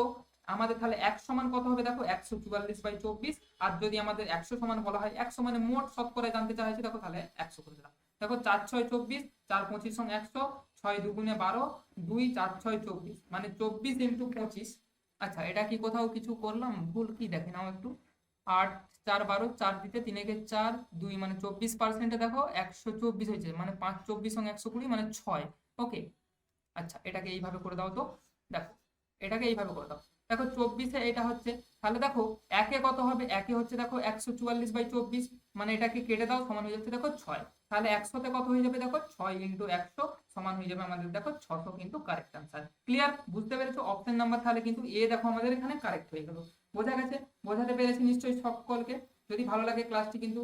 আমাদের তাহলে 1 সমান কত হবে দেখো 144/24। আর যদি আমাদের 100 সমান বলা হয়, 100 মানে মোট শতকরা জানতে চাওয়া হয়েছে দেখো, তাহলে 100 করে দিলাম। দেখো 4 6 24, 4 25 সঙ্গে 100, 6 2 12, 2 4 6 24, মানে 24 ইন্টু 25। আচ্ছা, এটা কি কোথাও কিছু করলাম ভুল, কি দেখে নাও একটু। 8 4 12, 4 দিতে 3 একে 4 2, মানে 24%-এ দেখো 124 হয়েছে, মানে 5 24 সঙ্গে 120 মানে 6। ওকে, আচ্ছা এটাকে এইভাবে করে দাও তো। দেখো এটাকে এইভাবে করে দাও, দেখো 24-এ এটা হচ্ছে, তাহলে দেখো একে কত হবে, একে হচ্ছে দেখো 144/24, মানে এটাকে কেটে দাও সমান হয়ে যাচ্ছে দেখো 6। তাহলে 100-তে কত হয়ে যাবে দেখো 6 ইন্টু 100 সমান হয়ে যাবে আমাদের দেখো 600 কিন্তু কারেক্ট আনসার। ক্লিয়ার, বুঝতে পেরেছো? অপশন নাম্বার তাহলে কিন্তু এ দেখো আমাদের এখানে কারেক্ট হয়ে গেল। বোঝা গেছে? বোঝাতে পেরেছি নিশ্চয়ই সকলকে? যদি ভালো লাগে ক্লাসটি কিন্তু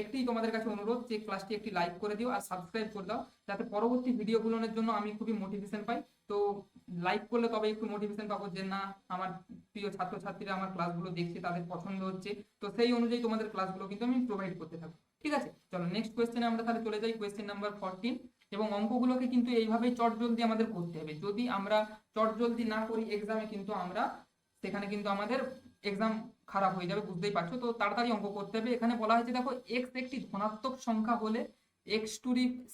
একটি তোমাদের কাছে অনুরোধ যে ক্লাসটি একটি লাইক করে দিও আর সাবস্ক্রাইব করে দাও, যাতে পরবর্তী ভিডিওগুলোর জন্য আমি খুবই মোটিভেশন পাই। তো লাইক করলে তবে একটু মোটিভেশন পাবো যে না, আমার প্রিয় ছাত্রছাত্রীরা আমার ক্লাসগুলো দেখছে, তাদের পছন্দ হচ্ছে, তো সেই অনুযায়ী তোমাদের ক্লাসগুলো কিন্তু আমি প্রোভাইড করতে থাকবো। ঠিক আছে, চলো নেক্সট কোয়েশ্চেনে আমরা তাহলে চলে যাই, কোয়েশ্চেন নাম্বার 14। এবং অঙ্কগুলোকে কিন্তু এইভাবেই চটজলদি আমাদের করতে হবে, যদি আমরা চটজলদি না করি এক্সামে কিন্তু আমরা সেখানে কিন্তু আমাদের এক্সাম খারাপ হয়ে যাবে, বুঝতেই পারছো। তো তাড়াতাড়ি অঙ্ক করতে হবে। এখানে বলা হয়েছে দেখো এক্স একটি ধনাত্মক সংখ্যা হলে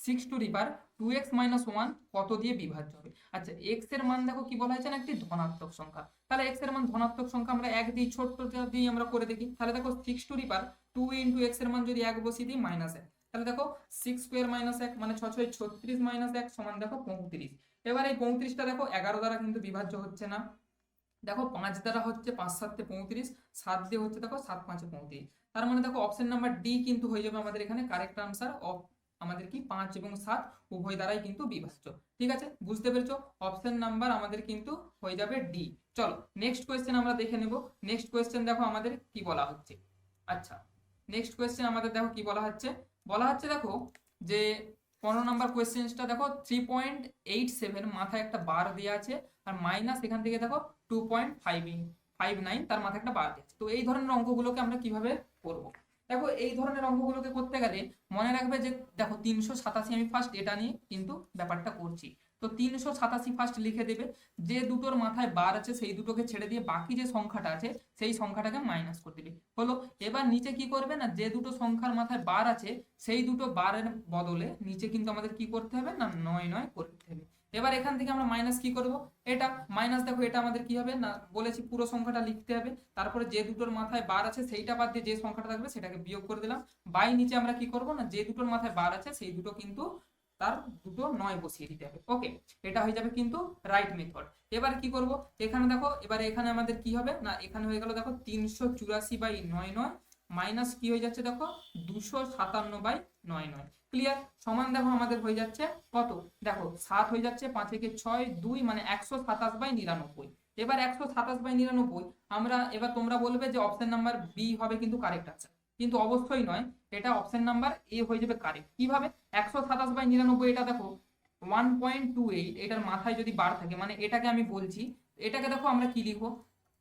six to the power 2x - 1 কত দিয়ে বিভাজ্য হবে। আচ্ছা, এক্স এর মান দেখো কি বলা হয়েছে না, একটি ধনাত্মক সংখ্যা। তাহলে এক্স এর মান ধনাত্মক সংখ্যা, আমরা 1 দিই, ছোট্ট দিয়ে আমরা করে দেখি। তাহলে দেখো 6 to the power 2 into x এর মান যদি 1 বসিয়ে দিই -1, তাহলে দেখো 6 স্কোয়ার -1 মানে 6 6 36 -1 সমান দেখো 35। এবার এই 35টা দেখো 11 দ্বারা কিন্তু বিভাজ্য হচ্ছে না। দেখো 5 দ্বারা হচ্ছে, 5 7 35, 7 দিয়ে হচ্ছে দেখো 7 5 35। তার মানে দেখো অপশন নাম্বার ডি কিন্তু হয়ে যাবে আমাদের এখানে কারেক্ট আনসার অফ আমাদের কি 5 এবং 7 উভয় দ্বারাই কিন্তু বিভাজ্য। ঠিক আছে, বুঝতে পেরেছো? অপশন নাম্বার আমাদের কিন্তু হয়ে যাবে ডি। চলো নেক্সট কোয়েশ্চেন আমরা দেখে নেব। নেক্সট কোয়েশ্চেন দেখো আমাদের কি বলা হচ্ছে। আচ্ছা, নেক্সট কোয়েশ্চেন আমাদের দেখো কি বলা হচ্ছে দেখো যে 15 নাম্বার কোয়েশ্চেনটা দেখো 3.87 মাথায় একটা বার দেওয়া আছে, আর মাইনাস এখান থেকে দেখো 2.59 তার মাথায় একটা বার দেওয়া আছে। তো এই ধরনের অঙ্কগুলোকে আমরা কিভাবে করব? দেখো এই ধরনের অঙ্কগুলোকে করতে গেলে মনে রাখবে যে দেখো 387 আমি ফার্স্ট এটা নিয়ে কিন্তু ব্যাপারটা করছি। তো 387 ফার্স্ট লিখে দেবে, যে দুটোর মাথায় বার আছে সেই দুটোকে ছেড়ে দিয়ে বাকি যে সংখ্যাটা আছে সেই সংখ্যাটাকে মাইনাস করে দিবে, হলো। এবার নিচে কি করবে না, যে দুটো সংখ্যার মাথায় বার আছে সেই দুটো বারের বদলে নিচে কিন্তু আমাদের কি করতে হবে না 9 করতে হবে। এবার এখান থেকে আমরা মাইনাস কি করব, এটা মাইনাস দেখো এটা আমাদের কি হবে না, বলেছি পুরো সংখ্যাটা লিখতে হবে, তারপরে যে দুটোর মাথায় বার আছে সেইটা বাদ দিয়ে যে সংখ্যাটা থাকবে সেটাকে বিয়োগ করে দিলাম, বাই নিচে আমরা কি করব না যে দুটোর মাথায় বার আছে সেই দুটো কিন্তু তার দুটো 9 বসিয়ে দিতে হবে। ওকে, এটা হয়ে যাবে কিন্তু রাইট মেথড। এবার কি করব, এখানে দেখো এবারে এখানে আমাদের কি হবে না, এখানে হয়ে গেল দেখো 384/9 মাইনাস কি হয়ে যাচ্ছে দেখো 257/9। ক্লিয়ার, সমান দেখো আমাদের হয়ে যাচ্ছে কত, দেখো 7 হয়ে যাচ্ছে, 5 একে 6 2 মানে 127/99। এবার 127/99 আমরা, এবার তোমরা বলবে যে অপশন নাম্বার বি হবে কিন্তু কারেক্ট আনসার, কিন্তু অবশ্যই নয়, এটা অপশন নাম্বার এ হয়ে যাবে কারেক্ট। কিভাবে, 127/99 এটা দেখো 1.28, এটার মাথায় যদি বার থাকে মানে এটাকে আমি বলছি, এটাকে দেখো আমরা কি লিখবো,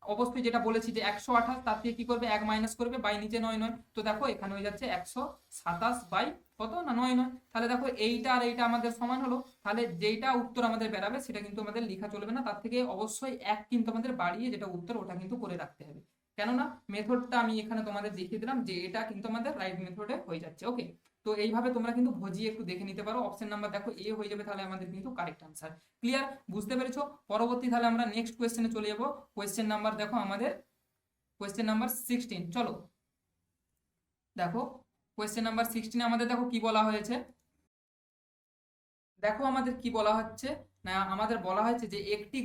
অবশ্যই যেটা বলেছি যে 128 তার থেকে কি করবে 1 মাইনাস করবে, বাই নিচে 9 তো দেখো এখানে হয়ে যাচ্ছে 127 বাই কত না 9। তাহলে দেখো এইটা আর এইটা আমাদের সমান হলো, তাহলে যেইটা উত্তর আমাদের বেরাবে সেটা কিন্তু আমাদের লেখা চলবে না, তার থেকে অবশ্যই এক কিন্তু আমাদের বাড়িয়ে যেটা উত্তর ওটা কিন্তু করে রাখতে হবে। কেননা মেথডটা আমি এখানে তোমাদের দেখিয়ে দিলাম যে এটা কিন্তু আমাদের রাইট মেথডে হয়ে যাচ্ছে। ওকে, তো এইভাবে তোমরা কিন্তু ভজিয়ে একটু দেখে নিতে পারো, অপশন নাম্বার দেখো এ হয়ে যাবে, তাহলে আমাদের কিন্তু কারেক্ট আনসার। ক্লিয়ার, বুঝতে পেরেছো? পরবর্তী তাহলে আমরা নেক্সট কোয়েশ্চেনে চলে যাবো। কোয়েশ্চেন নাম্বার দেখো আমাদের কোয়েশ্চেন নাম্বার 16। চলো দেখো কোয়েশ্চেন নাম্বার 16 আমাদের দেখো কি বলা হয়েছে, দেখো আমাদের কি বলা হচ্ছে না, আমাদের বলা হয়েছে যে একটি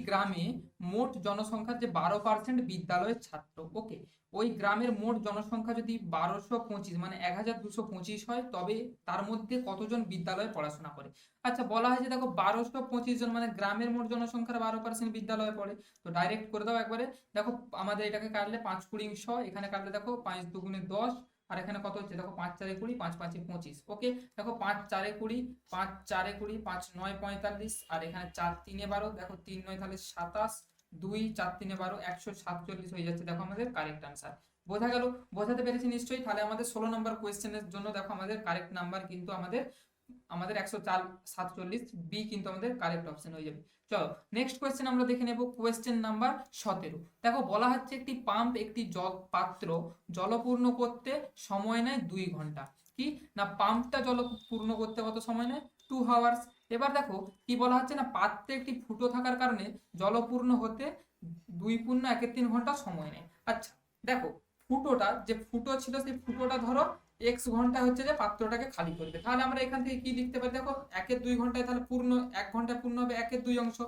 গ্রামে মোট জনসংখ্যার যে 12% বিদ্যালয়ের ছাত্র। ওকে, ওই গ্রামের মোট জনসংখ্যা যদি 1225 মানে 1225 হয় তবে তার মধ্যে কতজন বিদ্যালয়ে পড়াশোনা করে। আচ্ছা, বলা হয়েছে দেখো 1225 জন মানে গ্রামের মোট জনসংখ্যার 12% বিদ্যালয়ে পড়ে, তো ডাইরেক্ট করে দাও একবারে। দেখো আমাদের এটাকে কাটলে 5 20 100, এখানে কাটলে দেখো 5 2 10, আর এখানে কত হচ্ছে দেখো 5 4 20, 5 5 25। ওকে, দেখো 5 4 20, 5 4 20, 5 9 45, আর এখানে 4 3 12, দেখো 3 9 তাহলে 27, 2 4 3 12, 147 হয়ে যাচ্ছে দেখো আমাদের কারেক্ট আনসার। বোঝা গেল? বোঝাতে পেরেছি নিশ্চয়ই। তাহলে আমাদের 16 নম্বর কোয়েশ্চেনের জন্য দেখো আমাদের কারেক্ট নাম্বার কিন্তু আমাদের 147 বি কিন্তু আমাদের কারেক্ট অপশন হয়ে যাবে। চলো নেক্সট কোয়েশ্চেন আমরা দেখে নেব, কোয়েশ্চেন নাম্বার 17। দেখো বলা হচ্ছে একটি পাম্প একটি পাত্র জলপূর্ণ করতে সময় নেয় 2 ঘন্টা। কি না, পাম্পটা জল পূর্ণ করতে কত সময় নেয় 2 আওয়ার্স। এবার দেখো কি বলা হচ্ছে না, পাত্রে একটি ফুটো থাকার কারণে জলপূর্ণ হতে 2 পূর্ণ 1 3 ঘন্টা সময় নেয়। আচ্ছা দেখো ফুটোটা যে ফুটো ছিল সেই ফুটোটা ধরো এক্স ঘন্টা হচ্ছে যে পাত্রটাকে খালি করবে, তাহলে আমরা এখান থেকে কি লিখতে পারি, দেখো 1/2 ঘন্টায় তাহলে পূর্ণ 1 ঘন্টায় পূর্ণ হবে 1/2 অংশ,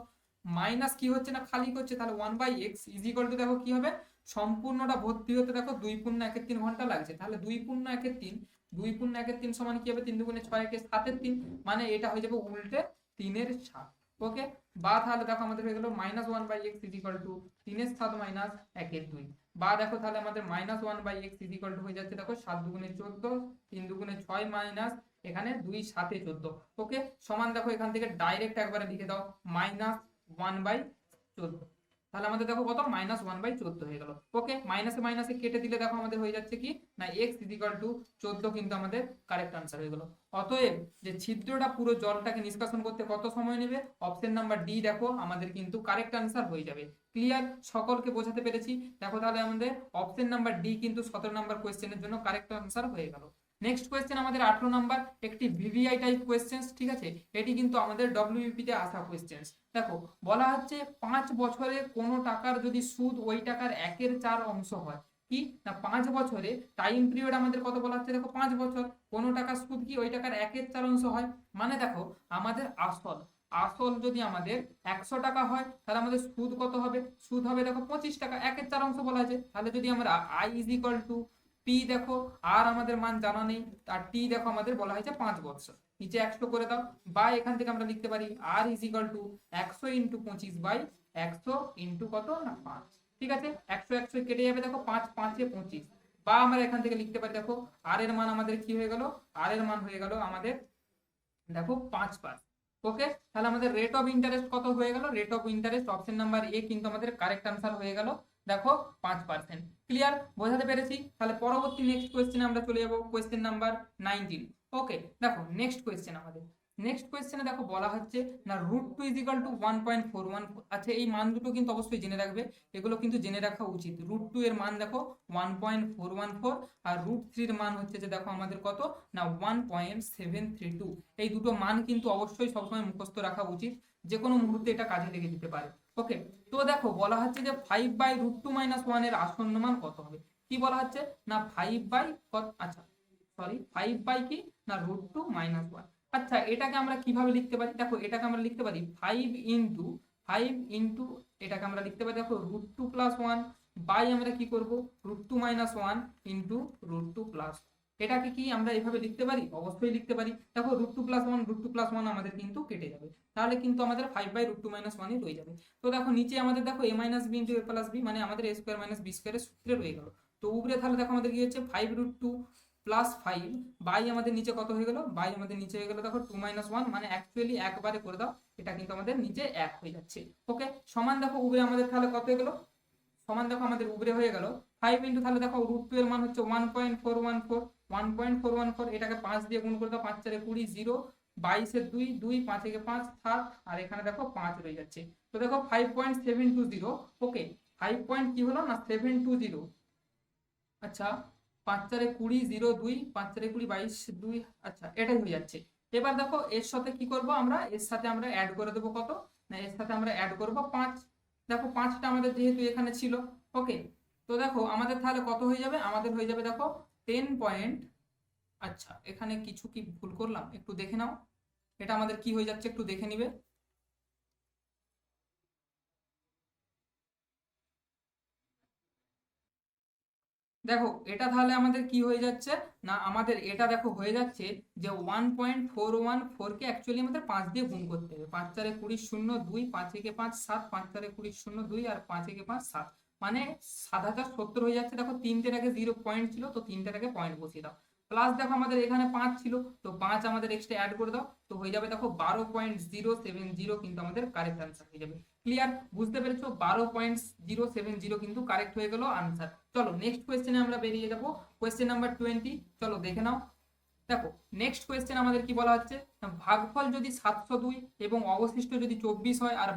মাইনাস কি হচ্ছে না খালি করছে, তাহলে 1/x ইজিক্যাল টু দেখো কি হবে, সম্পূর্ণটা ভর্তি হতে দেখো 2 পূর্ণ 1 3 ঘন্টা লাগছে, তাহলে 2 পূর্ণ 1 3, 2 পূর্ণ 1 3 সমান কি হবে 3 2 6 1 7 3, মানে এটা হয়ে যাবে উল্টে 3/7। ওকে, বা তাহলে দেখো আমাদের হয়ে গেল -1/x ইজিক্যাল টু 3/7 মাইনাস 1/2, বা দেখো তাহলে আমাদের -1/x ইজিক্যাল টু হয়ে যাচ্ছে দেখো 7 2 14, 3 2 6 মাইনাস এখানে 2 7 14। ওকে, সমান দেখো এখান থেকে ডাইরেক্ট একবারে লিখে দাও -1/14, তাহলে আমাদের দেখো কত -1/14 হয়ে গেল। ওকে, মাইনাসে মাইনাসে কেটে দিলে দেখো আমাদের হয়ে যাচ্ছে কি না x ইজিক্যাল টু 14 কিন্তু আমাদের কারেক্ট আনসার হয়ে গেল। অতএব যে ছিদ্রটা পুরো জলটাকে নিষ্কাশন করতে কত সময় নেবে, অপশন নাম্বার ডি দেখো আমাদের কিন্তু কারেক্ট আনসার হয়ে যাবে। ক্লিয়ার, সকলকে বোঝাতে পেরেছি? দেখো তাহলে আমাদের অপশন নাম্বার ডি কিন্তু 17 নাম্বার কোয়েশ্চেনের জন্য কারেক্ট আনসার হয়ে গেল। নেক্সট কোয়েশ্চেন আমাদের 18 নাম্বার, একটি ভিভিআই টাইপ কোয়েশ্চেন। ঠিক আছে, এটি কিন্তু আমাদের ডব্লিউবিপি তে আসা কোয়েশ্চেন। দেখো বলা হচ্ছে 5 বছরে কোন টাকার যদি সুদ ওই টাকার 1/4 অংশ হয়, কি না 5 বছরে টাইম পিরিয়ড আমাদের কত বলা হচ্ছে দেখো 5 বছর, কোন টাকার সুদ কি ওই টাকার 1/4 অংশ হয়, মানে দেখো আমাদের আসল যদি আমাদের 100 টাকা হয় তাহলে আমাদের সুদ কত হবে, সুদ হবে দেখো 25 টাকা, 1/4 অংশ বলা আছে। তাহলে যদি আমরা i is equal two P দেখো আর আমাদের মান জানা নেই, আর টি দেখো আমাদের বলা হয়েছে 5 বছর, নিচে 100 করে দাও, বা এখান থেকে আমরা লিখতে পারি R is equal to 100 into 25 by 100 into কত না 5। ঠিক আছে, 100 100 কেটে যাবে, দেখো 5 5 এ 25, বা আমরা এখান থেকে লিখতে পারি দেখো আর এর মান আমাদের কি হয়ে গেল, আর এর মান হয়ে গেল আমাদের দেখো 5%। ওকে, তাহলে আমাদের রেট অফ ইন্টারেস্ট কত হয়ে গেল, rate of interest option number A কিন্তু আমাদের কারেক্ট আনসার হয়ে গেল দেখো 5%। ক্লিয়ার, বোঝাতে পেরেছি? তাহলে পরবর্তী নেক্সট কোয়েশ্চেনে আমরা চলে যাব, কোয়েশ্চেন নাম্বার 19। ওকে, দেখো নেক্সট কোয়েশ্চেন আমাদের, নেক্সট কোয়েশ্চেনে দেখো বলা হচ্ছে না √2 ইজ ইকুয়াল টু 1.414। আচ্ছা, এই মান দুটো কিন্তু অবশ্যই জেনে রাখবে, এগুলো কিন্তু জেনে রাখা উচিত। √2 এর মান দেখো 1.414, আর √3 এর মান হচ্ছে যে দেখো আমাদের কত না 1.732। এই দুটো মান কিন্তু অবশ্যই সবসময় মুখস্থ রাখা উচিত, যে কোনো মুহূর্তে এটা কাজে লেগে যেতে পারে। ওকে, তো দেখো বলা হচ্ছে যে 5/√2 - 1 এর আসন্ন মান কত হবে। কি বলা হচ্ছে না 5 বাই আচ্ছা সরি 5 বাই কি না √2 - 1। আচ্ছা, এটাকে আমরা কিভাবে লিখতে পারি, দেখো এটাকে আমরা লিখতে পারি 5 ইন্টু এটাকে আমরা লিখতে পারি দেখো √2 + 1 বাই আমরা কি করব √2 - 1 ইন্টু √2 + এটাকে কি আমরা এভাবে লিখতে পারি, অবশ্যই লিখতে পারি। দেখো √2 + 1 √2 + 1 আমাদের কিন্তু কেটে যাবে, তাহলে কিন্তু আমাদের 5/√2 - 1 রয়ে যাবে। তো দেখো নিচে আমাদের দেখো a - b into a + b মানে আমাদের a² - b² এর সূত্রে রয়ে গেল। তো উপরে তাহলে দেখো আমাদের কি হচ্ছে 5√2 + 5 বাই আমাদের নিচে কত হয়ে গেল, বাই আমাদের নিচে হয়ে গেল দেখো 2 - 1 মানে অ্যাকচুয়ালি একবারে করে দাও, এটা কিন্তু আমাদের নিচে 1 হয়ে যাচ্ছে। ওকে, সমান দেখো উপরে আমাদের তাহলে কত হয়ে গেল, সমান দেখো আমাদের উপরে হয়ে গেল 5 ইন্টু তাহলে দেখো √2 এর মান হচ্ছে 1.414, এটাকে 5 দিয়ে গুণ করে দাও, 5 4 20, 0 22 এর 2 2 5 থেকে 5 7, আর এখানে দেখো 5 রয়ে যাচ্ছে। তো দেখো 5.720। ওকে, 5 পয়েন্ট কি হলো না 720। আচ্ছা, 5 4 20, 0 2 5 4 20 22 2, আচ্ছা এটাই হয়ে যাচ্ছে। এবার দেখো এর সাথে কি করব আমরা, এর সাথে আমরা অ্যাড করে দেবো কত না, এর সাথে আমরা অ্যাড করব 5। দেখো 5টা আমাদের যেহেতু এখানে ছিল। ওকে, তো দেখো আমাদের তাহলে কত হয়ে যাবে, আমাদের হয়ে যাবে দেখো 10 পয়েন্ট। আচ্ছা, এখানে কিছু কি ভুল করলাম একটু দেখে নাও, এটা আমাদের কি হয়ে যাচ্ছে একটু দেখে নিবে। দেখো এটা তাহলে আমাদের কি হয়ে যাচ্ছে না, আমাদের এটা দেখো হয়ে যাচ্ছে যে 1.414 কে অ্যাকচুয়ালি আমাদের 5 দিয়ে গুণ করতে হবে। 5 4 20 0 2 5 1 5 7, 5 4 20 0 2 আর 5 1 5 7 মানে 7070 হয়ে যাচ্ছে। দেখো তিনটের আগে 0 পয়েন্ট ছিল, তো তিনটের আগে পয়েন্ট বসিয়ে দাও। প্লাস দেখো আমাদের এখানে 5 ছিল, তো 5 আমাদের এক্সট্রা অ্যাড করে দাও, তো হয়ে যাবে দেখো 12.070 কিন্তু আমাদের কারেক্ট আনসার হয়ে যাবে। ক্লিয়ার, বুঝতে পেরেছো? 12.070 কিন্তু কারেক্ট হয়ে গেল আনসার। চলো নেক্সট কোয়েশ্চেনে আমরা বেরিয়ে যাবো, কোয়েশ্চেন নাম্বার 20। চলো দেখে নাও। দেখো নেক্সট কোয়েশ্চেন আমাদের কি বলা হচ্ছে, ভাগফল যদি 702 এবং অবশিষ্ট যদি 24 হয়, আর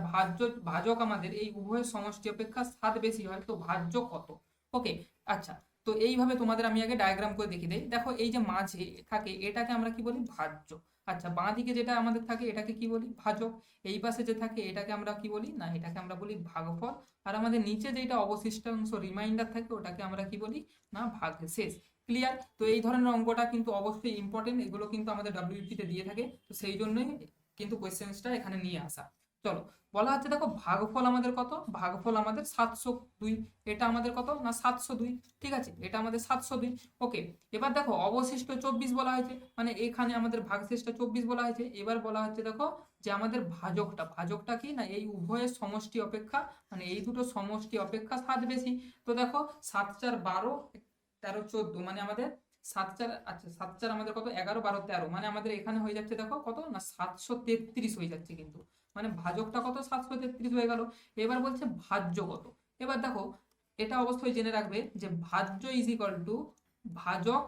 ভাজক আমাদের এই উভয়ের সমষ্টি অপেক্ষা 7 বেশি হয়, তো ভাজ্য কত। ওকে, আচ্ছা, তো এইভাবে তোমাদের আমি আগে ডায়াগ্রাম করে দেখিয়ে দিই। দেখো এই যে মাঝে থাকে এটাকে আমরা কি বলি ভাজ্য। আচ্ছা, বাঁ দিকে যেটা আমাদের থাকে এটাকে কি বলি ভাজক, এই পাশে যে থাকে এটাকে আমরা কি বলি না, এটাকে আমরা বলি ভাগফল, আর আমাদের নিচে যেটা অবশিষ্টাংশ রিমাইন্ডার থাকে ওটাকে আমরা কি বলি না ভাগশেষ। ক্লিয়ার, তো এই ধরনের অঙ্কটা কিন্তু অবশ্যই ইম্পর্টেন্ট, এগুলো কিন্তু আমাদের WBP তে দিয়ে থাকে, তো সেই জন্যই কিন্তু কোয়েশ্চেন্সটা এখানে নিয়ে আসা। চলো, বলা হচ্ছে দেখো ভাগফল আমাদের কত, ভাগফল আমাদের 702, এটা আমাদের কত না 702। ঠিক আছে, এটা আমাদের 702। ওকে, এবার দেখো অবশিষ্ট 24 বলা হয়েছে, মানে এখানে আমাদের ভাগশেষটা 24 বলা হয়েছে। এবার বলা হচ্ছে দেখো যে আমাদের ভাজকটা, ভাজকটা কি না এই উভয়ের সমষ্টি অপেক্ষা, মানে এই দুটো সমষ্টি অপেক্ষা 7 বেশি। তো দেখো 7 4 12 13 14 মানে আমাদের 7 4, আচ্ছা 7 4 আমাদের কত 11 12 13 মানে আমাদের এখানে হয়ে যাচ্ছে দেখো কত না 733 হয়ে যাচ্ছে কিন্তু, মানে ভাজকটা কত 733 হয়ে গেল। এবার বলছে ভাজ্য কত। এবার দেখো এটা অবশ্যই জেনে রাখবে যে ভাজ্য ইজ ইকুয়াল টু ভাজক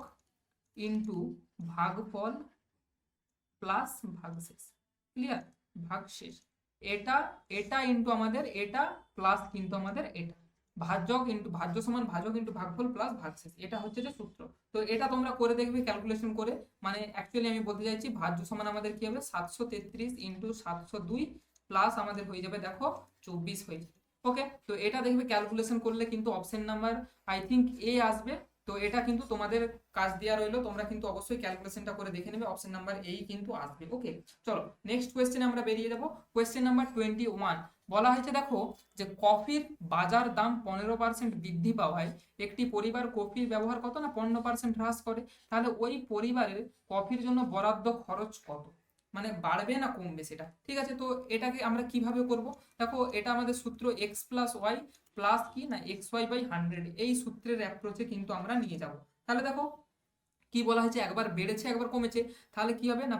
ইন্টু ভাগফল প্লাস ভাগশেষ। ক্লিয়ার, ভাগশেষ, এটা এটা ইন্টু আমাদের এটা প্লাস কিন্তু আমাদের এটা, ভাজক ইন্টু ভাজ্য সমান ভাজক ইন্টু ভাগফল প্লাস ভাগশেষ, এটা হচ্ছে যে সূত্র। তো এটা তোমরা করে দেখবে ক্যালকুলেশন করে, মানে অ্যাকচুয়ালি আমি বলতে চাইছি ভাজ্য সমান আমাদের কি হবে 733 ইন্টু 702 প্লাস আমাদের হয়ে যাবে দেখো 24 হয়ে যাবে। ওকে, তো এটা দেখবে ক্যালকুলেশন করলে কিন্তু অপশন নাম্বার আই থিঙ্ক এ আসবে, তো এটা কিন্তু তোমাদের কাজ দেওয়া রইলো, তোমরা কিন্তু অবশ্যই ক্যালকুলেশনটা করে দেখে নেবে, অপশন নাম্বার এই কিন্তু আসবে। ওকে, চলো নেক্সট কোয়েশ্চেনে আমরা বেরিয়ে যাবো। কোয়েশ্চেন নাম্বার 21 বলা হয়েছে দেখো যে কফির বাজার দাম 15% বৃদ্ধি পাওয়ায় একটি পরিবার কফির ব্যবহার কত না 15% হ্রাস করে, তাহলে ওই পরিবারের কফির জন্য বরাদ্দ খরচ কত, মানে বাড়বে না কমবে সেটা। ঠিক আছে, তো এটাকে আমরা কিভাবে করব, দেখো এটা আমাদের সূত্র এক্স প্লাস ওয়াই প্লাস কি না এক্স ওয়াই বাই 100, এই সূত্রের অ্যাপ্রোচে কিন্তু আমরা নিয়ে যাব। তাহলে দেখো কি বলা হয়েছে, একবার বেড়েছে একবার কমেছে, তাহলে কি হবে না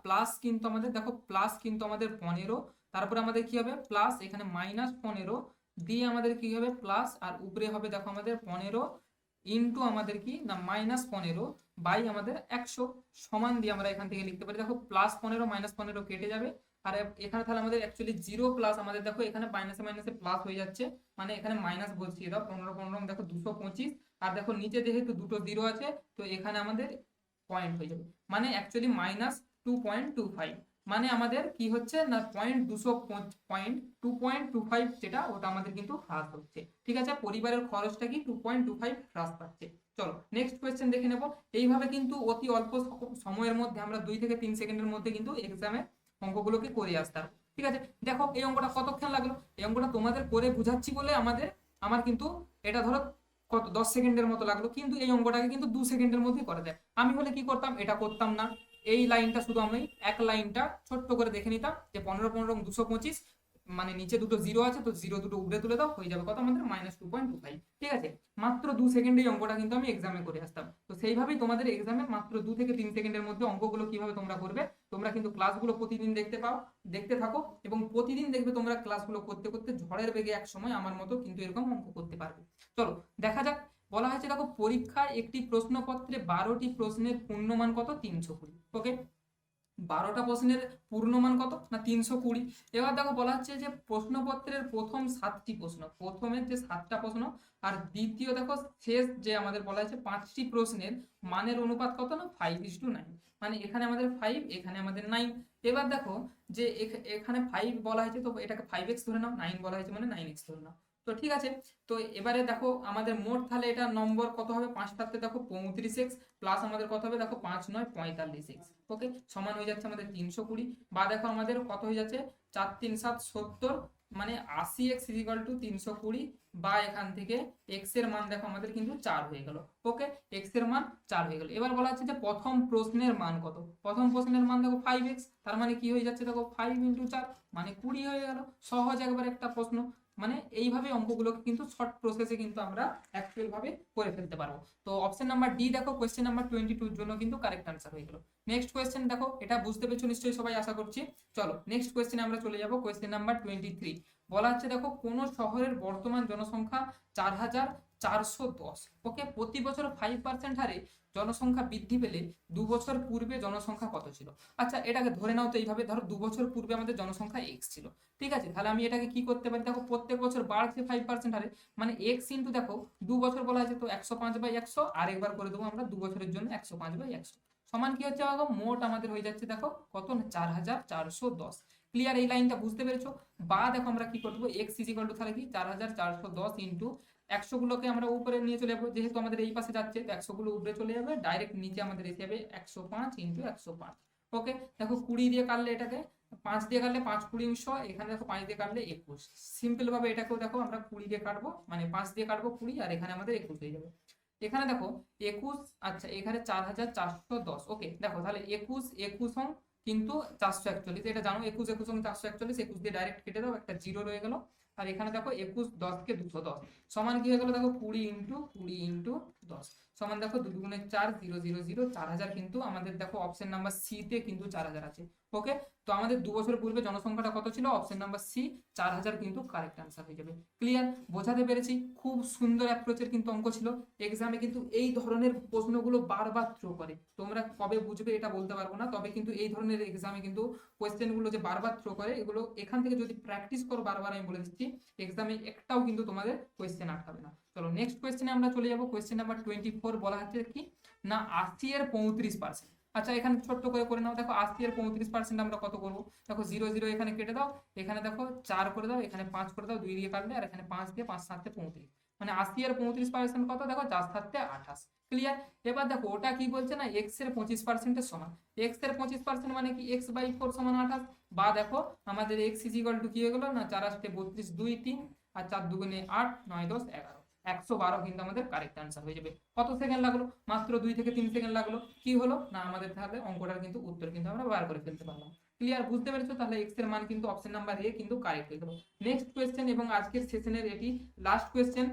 প্লাস কিন্তু আমাদের দেখো প্লাস কিন্তু আমাদের 15, তারপরে আমাদের কি হবে প্লাস এখানে -15 দিয়ে আমাদের কি হবে প্লাস, আর উপরে হবে দেখো আমাদের 15 ইন্টু আমাদের কি না -15 বাই আমাদের 100 সমান দিয়ে আমরা এখান থেকে লিখতে পারি, দেখো +15 -15 কেটে যাবে, আর এখানে তাহলে আমাদের অ্যাকচুয়ালি 0 প্লাস আমাদের দেখো এখানে মাইনাসে মাইনাসে প্লাস হয়ে যাচ্ছে, মানে এখানে মাইনাস বসিয়ে দাও 15 15 দেখো 225, আর দেখো নিচে যেহেতু দুটো 0 আছে তো এখানে আমাদের পয়েন্ট হয়ে যাবে, মানে অ্যাকচুয়ালি -2.25, মানে আমাদের কি হচ্ছে না 2.25 যেটা ওটা আমাদের কিন্তু হ্রাস হচ্ছে। ঠিক আছে, পরিবারের খরচটা কি 2.25 হ্রাস পাচ্ছে। চলো নেক্সট কোয়েশ্চেন দেখে নেব। এইভাবে কিন্তু অতি অল্প সময়ের মধ্যে আমরা 2 থেকে 3 সেকেন্ডের মধ্যে কিন্তু এক্সামে অঙ্কগুলোকে করে আসতে পারবো। ঠিক আছে, দেখো এই অঙ্কটা কতক্ষণ লাগলো, এই অঙ্কটা তোমাদের করে বুঝাচ্ছি বলে আমার কিন্তু এটা ধরো কত 10 সেকেন্ডের মতো লাগলো, কিন্তু এই অঙ্কটাকে কিন্তু 2 সেকেন্ডের মধ্যে করা যায়। আমি হলে কি করতাম, এটা করতাম না, এই লাইনটা শুধু আমি এক লাইনটা ছোট্ট করে দেখে নিতাম যে 15 15 225, মানে নিচে দুটো 0 আছে তো 0 দুটো উপরে তুলে দাও, হয়ে যাবে কত আমাদের -2.25। ঠিক আছে, মাত্র 2 সেকেন্ডে এই অঙ্কটা কিন্তু আমি এক্সামে করে আসতাম। তো সেইভাবেই তোমাদের এক্সামে মাত্র 2 থেকে 3 সেকেন্ডের মধ্যে অঙ্কগুলো কিভাবে তোমরা করবে, তোমরা কিন্তু ক্লাসগুলো প্রতিদিন দেখতে থাকো, এবং প্রতিদিন দেখবে তোমরা ক্লাসগুলো করতে করতে ঝড়ের বেগে এক সময় আমার মতো কিন্তু এরকম অঙ্ক করতে পারবে। চলো দেখা যাক। বলা হয়েছে দেখো পরীক্ষায় একটি প্রশ্নপত্রে 12টি প্রশ্নের পূর্ণমান কত 320। ওকে, 12টা প্রশ্নের পূর্ণমান কত না 320। এবার দেখো বলা হচ্ছে যে প্রশ্নপত্রের প্রথম 7টি প্রশ্ন, প্রথমের যে 7টা প্রশ্ন আর দ্বিতীয় দেখো শেষ যে আমাদের বলা হয়েছে 5টি প্রশ্নের মানের অনুপাত কত না 5:9, মানে এখানে আমাদের 5 এখানে আমাদের 9। এবার দেখো যে এখানে 5 বলা হয়েছে তো এটাকে 5x ধরে নাও, 9 বলা হয়েছে মানে 9x ধরে নাও। তো ঠিক আছে, তো এবারে দেখো আমাদের মোট তাহলে এটা নম্বর কত হবে, 5টাতে দেখো 35x প্লাস আমাদের কত হবে দেখো 5 9 45x। ওকে, সমান হয়ে যাচ্ছে আমাদের 320, বা দেখো আমাদের কত হয়ে যাচ্ছে 4 3 7 70, মানে 80x = 320, বা এখান থেকে x এর মান দেখো আমাদের কিন্তু 4 হয়ে গেল। ওকে, x এর মান 4 হয়ে গেল। এবার বলা হচ্ছে যে প্রথম প্রশ্নের মান কত, প্রথম প্রশ্নের মান দেখো 5x, তার মানে কি হয়ে যাচ্ছে দেখো 5 × 4 মানে 20 হয়ে গেল। সহজ একবার একটা প্রশ্ন, মানে এইভাবে অঙ্কগুলোকে কিন্তু শর্ট প্রসেসে কিন্তু আমরা অ্যাকচুয়াল ভাবে করে ফেলতে পারবো। তো অপশন নাম্বার ডি দেখো কোয়েশ্চেন নাম্বার 22 এর জন্য কিন্তু কারেক্ট আনসার হয়ে গেল। নেক্সট কোয়েশ্চেন দেখো, এটা বুঝতে পেরেছো নিশ্চয়ই সবাই আশা করছি। চলো নেক্সট কোয়েশ্চেনে আমরা চলে যাব। কোয়েশ্চেন নাম্বার 23 বলা হচ্ছে দেখো কোন শহরের বর্তমান জনসংখ্যা 4410। ওকে, প্রতি বছর 5% হারে জনসংখ্যা বৃদ্ধি পেলে 2 বছর পূর্বে জনসংখ্যা কত ছিল। আচ্ছা এটাকে ধরে নাও তো এইভাবে, ধরো 2 বছর পূর্বে আমাদের জনসংখ্যা x ছিল। ঠিক আছে, তাহলে আমি এটাকে কি করতে পারি, দেখো প্রত্যেক বছর বাড়ছে 5% হারে, মানে x ইন্টু দেখো 2 বছর বলা হয়েছে তো 105/100, আর একবার করে দেবো আমরা 2 বছরের জন্য 105/100 সমান কি হচ্ছে দেখো মোট আমাদের হয়ে যাচ্ছে দেখো কত 4410। ক্লিয়ার, এই লাইনটা বুঝতে পেরেছো। বা দেখো আমরা কি করবো x তাহলে কি 4410 ইন্টু 100 গুলোকে আমরা উপরে নিয়ে চলে যাবো, যেহেতু আমাদের এই পাশে যাচ্ছে তো 100 গুলো উপরে চলে যাবে, ডাইরেক্ট নিচে আমাদের এসে যাবে 105 ইন্টু 105। ওকে, দেখো 20 দিয়ে কাটলে এটাকে 5 দিয়ে কাটলে 5 20 100, এখানে দেখো 5 দিয়ে কাটলে 21। সিম্পল ভাবে এটাকেও দেখো আমরা 20 দিয়ে কাটবো, মানে 5 দিয়ে কাটবো 20, আর এখানে আমাদের 21 হয়ে যাবে। এখানে দেখো 21, আচ্ছা এখানে 4410। ওকে দেখো তাহলে 21 21 কিন্তু 441, এটা জানো 21 21 441, 21 দিয়ে ডাইরেক্ট কেটে দাও, একটা 0 রয়ে গেল। আর এখানে দেখো 21 10 কে 210 সমান কি হয়ে গেল দেখো 20 × 10 সমান দেখো 2 × 4 0 0 0 4000, কিন্তু আমাদের দেখো অপশন নাম্বার সি তে কিন্তু 4000 আছে। ওকে, তো আমাদের 2 বছর পূর্বে জনসংখ্যাটা কত ছিল, অপশন নাম্বার সি 4000 কিন্তু কারেক্ট আনসার হয়ে যাবে। ক্লিয়ার, বোঝাতে পেরেছি। খুব সুন্দর অ্যাপ্রোচের কিন্তু অঙ্ক ছিল। এক্সামে কিন্তু এই ধরনের প্রশ্নগুলো বারবার থ্রো করে, তোমরা কবে বুঝবে এটা বলতে পারবো না, তবে কিন্তু এই ধরনের এক্সামে কিন্তু কোয়েশ্চেনগুলো যে বারবার থ্রো করে এগুলো এখান থেকে যদি প্র্যাকটিস করো বারবার, আমি বলে দিচ্ছি এক্সামে একটাও কিন্তু তোমাদের কোয়েশ্চেন আটকাবে না। চলো নেক্সট কোয়েশ্চেনে আমরা চলে যাবো। কোয়েশ্চেন নাম্বার 24 বলা হচ্ছে কি না 80 এর 35%। আচ্ছা এখানে ছোট্ট করে নাও, দেখো 80 এর 35% আমরা কত করবো, দেখো 0 0 এখানে কেটে দাও, এখানে দেখো 4 করে দাও, এখানে 5 করে দাও, 2 দিয়ে কাটলে, আর এখানে 5 দিয়ে 5 7 35, মানে 80 এর 35% কত দেখো 4 7 28। ক্লিয়ার? এবার দেখো ওটা কি বলছে না x এর 25% এর সমান। x এর 25% মানে কি x/4 সমান 28, বা দেখো আমাদের x কি হয়ে গেল না 4 8 32 2 3 আর 4 2 8 9 10 11, 112 কিন্তু আমাদের কারেক্ট অ্যান্সার হয়ে যাবে। কত সেকেন্ড লাগলো? মাত্র 2 থেকে 3 সেকেন্ড লাগলো। কি হলো না আমাদের তাহলে অঙ্কটার কিন্তু উত্তর কিন্তু আমরা বার করে ফেলতে পারলাম। ক্লিয়ার? বুঝতে পেরেছো? তাহলে x এর মান কিন্তু অপশন নাম্বার এ কিন্তু কারেক্ট হয়ে গেল। নেক্সট কোয়েশ্চেন এবং আজকের সেশনের এটি লাস্ট কোয়েশ্চেন।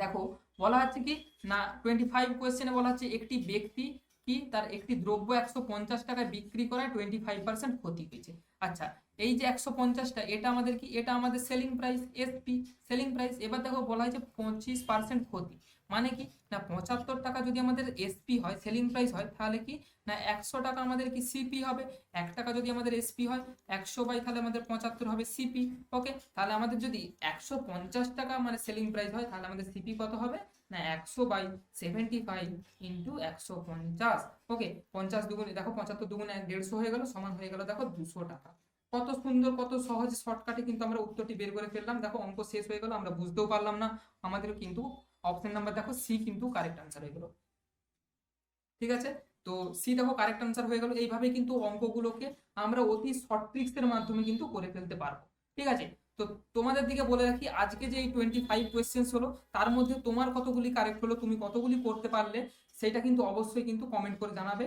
দেখো বলা হচ্ছে কি না 25 কোয়েশ্চেনে বলা হচ্ছে একটি ব্যক্তি কি তার একটি দ্রব্য 150 টাকায় বিক্রি করায় 25% ক্ষতি হয়েছে। আচ্ছা, এই যে 150টা এটা আমাদের কি, এটা আমাদের selling price SP, selling price. এবার দেখো বলা হয়েছে 25% ক্ষতি, মানে কি না 75 টাকা যদি আমাদের এসপি হয়, সেলিং প্রাইস হয়, তাহলে কি না 100 টাকা আমাদের কি সিপি হবে। 1 টাকা যদি আমাদের এসপি হয়, 100 বাই তাহলে আমাদের 75 হবে সিপি। ওকে, তাহলে আমাদের যদি 150 টাকা মানে সেলিং প্রাইস হয়, তাহলে আমাদের সিপি কত হবে না 100/75 ইন্টু 150। ওকে, 50 দুগুণে দেখো 75 দুগুণে 150 হয়ে গেল, সমান হয়ে গেল দেখো 200 টাকা। কত সুন্দর, কত সহজ শর্টকাটে কিন্তু আমরা উত্তরটি বের করে ফেললাম। দেখো অঙ্ক শেষ হয়ে গেল, আমরা বুঝতেও পারলাম না। আমাদের কিন্তু অপশন নাম্বার দেখো সি কিন্তু কারেক্ট আনসার হয়ে গেল। ঠিক আছে, তো সি দেখো কারেক্ট আনসার হয়ে গেল। এইভাবে কিন্তু অঙ্কগুলোকে আমরা অতি শর্ট ট্রিক্সের মাধ্যমে কিন্তু করে ফেলতে পারবো। ঠিক আছে, তো তোমাদের দিকে বলে রাখি আজকে যে এই 25 কোয়েশ্চেন্স হলো তার মধ্যে তোমার কতগুলি কারেক্ট হলো, তুমি কতগুলি করতে পারলে সেটা কিন্তু অবশ্যই কিন্তু কমেন্ট করে জানাবে,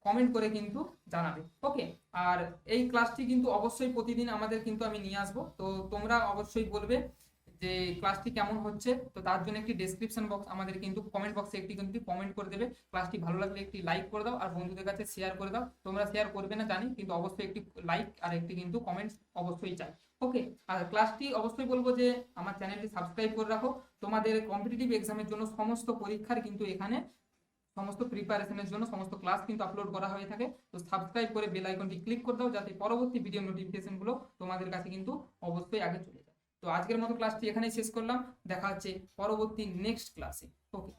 কমেন্ট করে কিন্তু জানাবে। ওকে, আর এই ক্লাসটি কিন্তু অবশ্যই প্রতিদিন আমাদের কিন্তু আমি নিয়ে আসবো, তো তোমরা অবশ্যই বলবে যে ক্লাসটি কেমন হচ্ছে। তো তার জন্য একটি ডেসক্রিপশন বক্স আমাদের কিন্তু কমেন্ট বক্সে একটি কিন্তু কমেন্ট করে দেবে। ক্লাসটি ভালো লাগলে একটি লাইক করে দাও আর বন্ধুদের কাছে শেয়ার করে দাও। তোমরা শেয়ার করবে না জানি, কিন্তু অবশ্যই একটি লাইক আর একটি কিন্তু কমেন্টস অবশ্যই চাই। ওকে, আর ক্লাসটি অবশ্যই বলবো যে আমার চ্যানেলটি সাবস্ক্রাইব করে রাখো। তোমাদের কম্পিটিটিভ এক্সামের জন্য সমস্ত পরীক্ষার কিন্তু এখানে সমস্ত প্রিপারেশনের জন্য সমস্ত ক্লাস কিন্তু আপলোড করা হয়ে থাকে। তো সাবস্ক্রাইব করে বেল আইকনটি ক্লিক করে দাও যাতে পরবর্তী ভিডিও নোটিফিকেশনগুলো তোমাদের কাছে কিন্তু অবশ্যই আগে চলে যায়। তো আজকের মতো ক্লাসটি এখানেই শেষ করলাম, দেখা হচ্ছে পরবর্তী নেক্সট ক্লাসে। ওকে।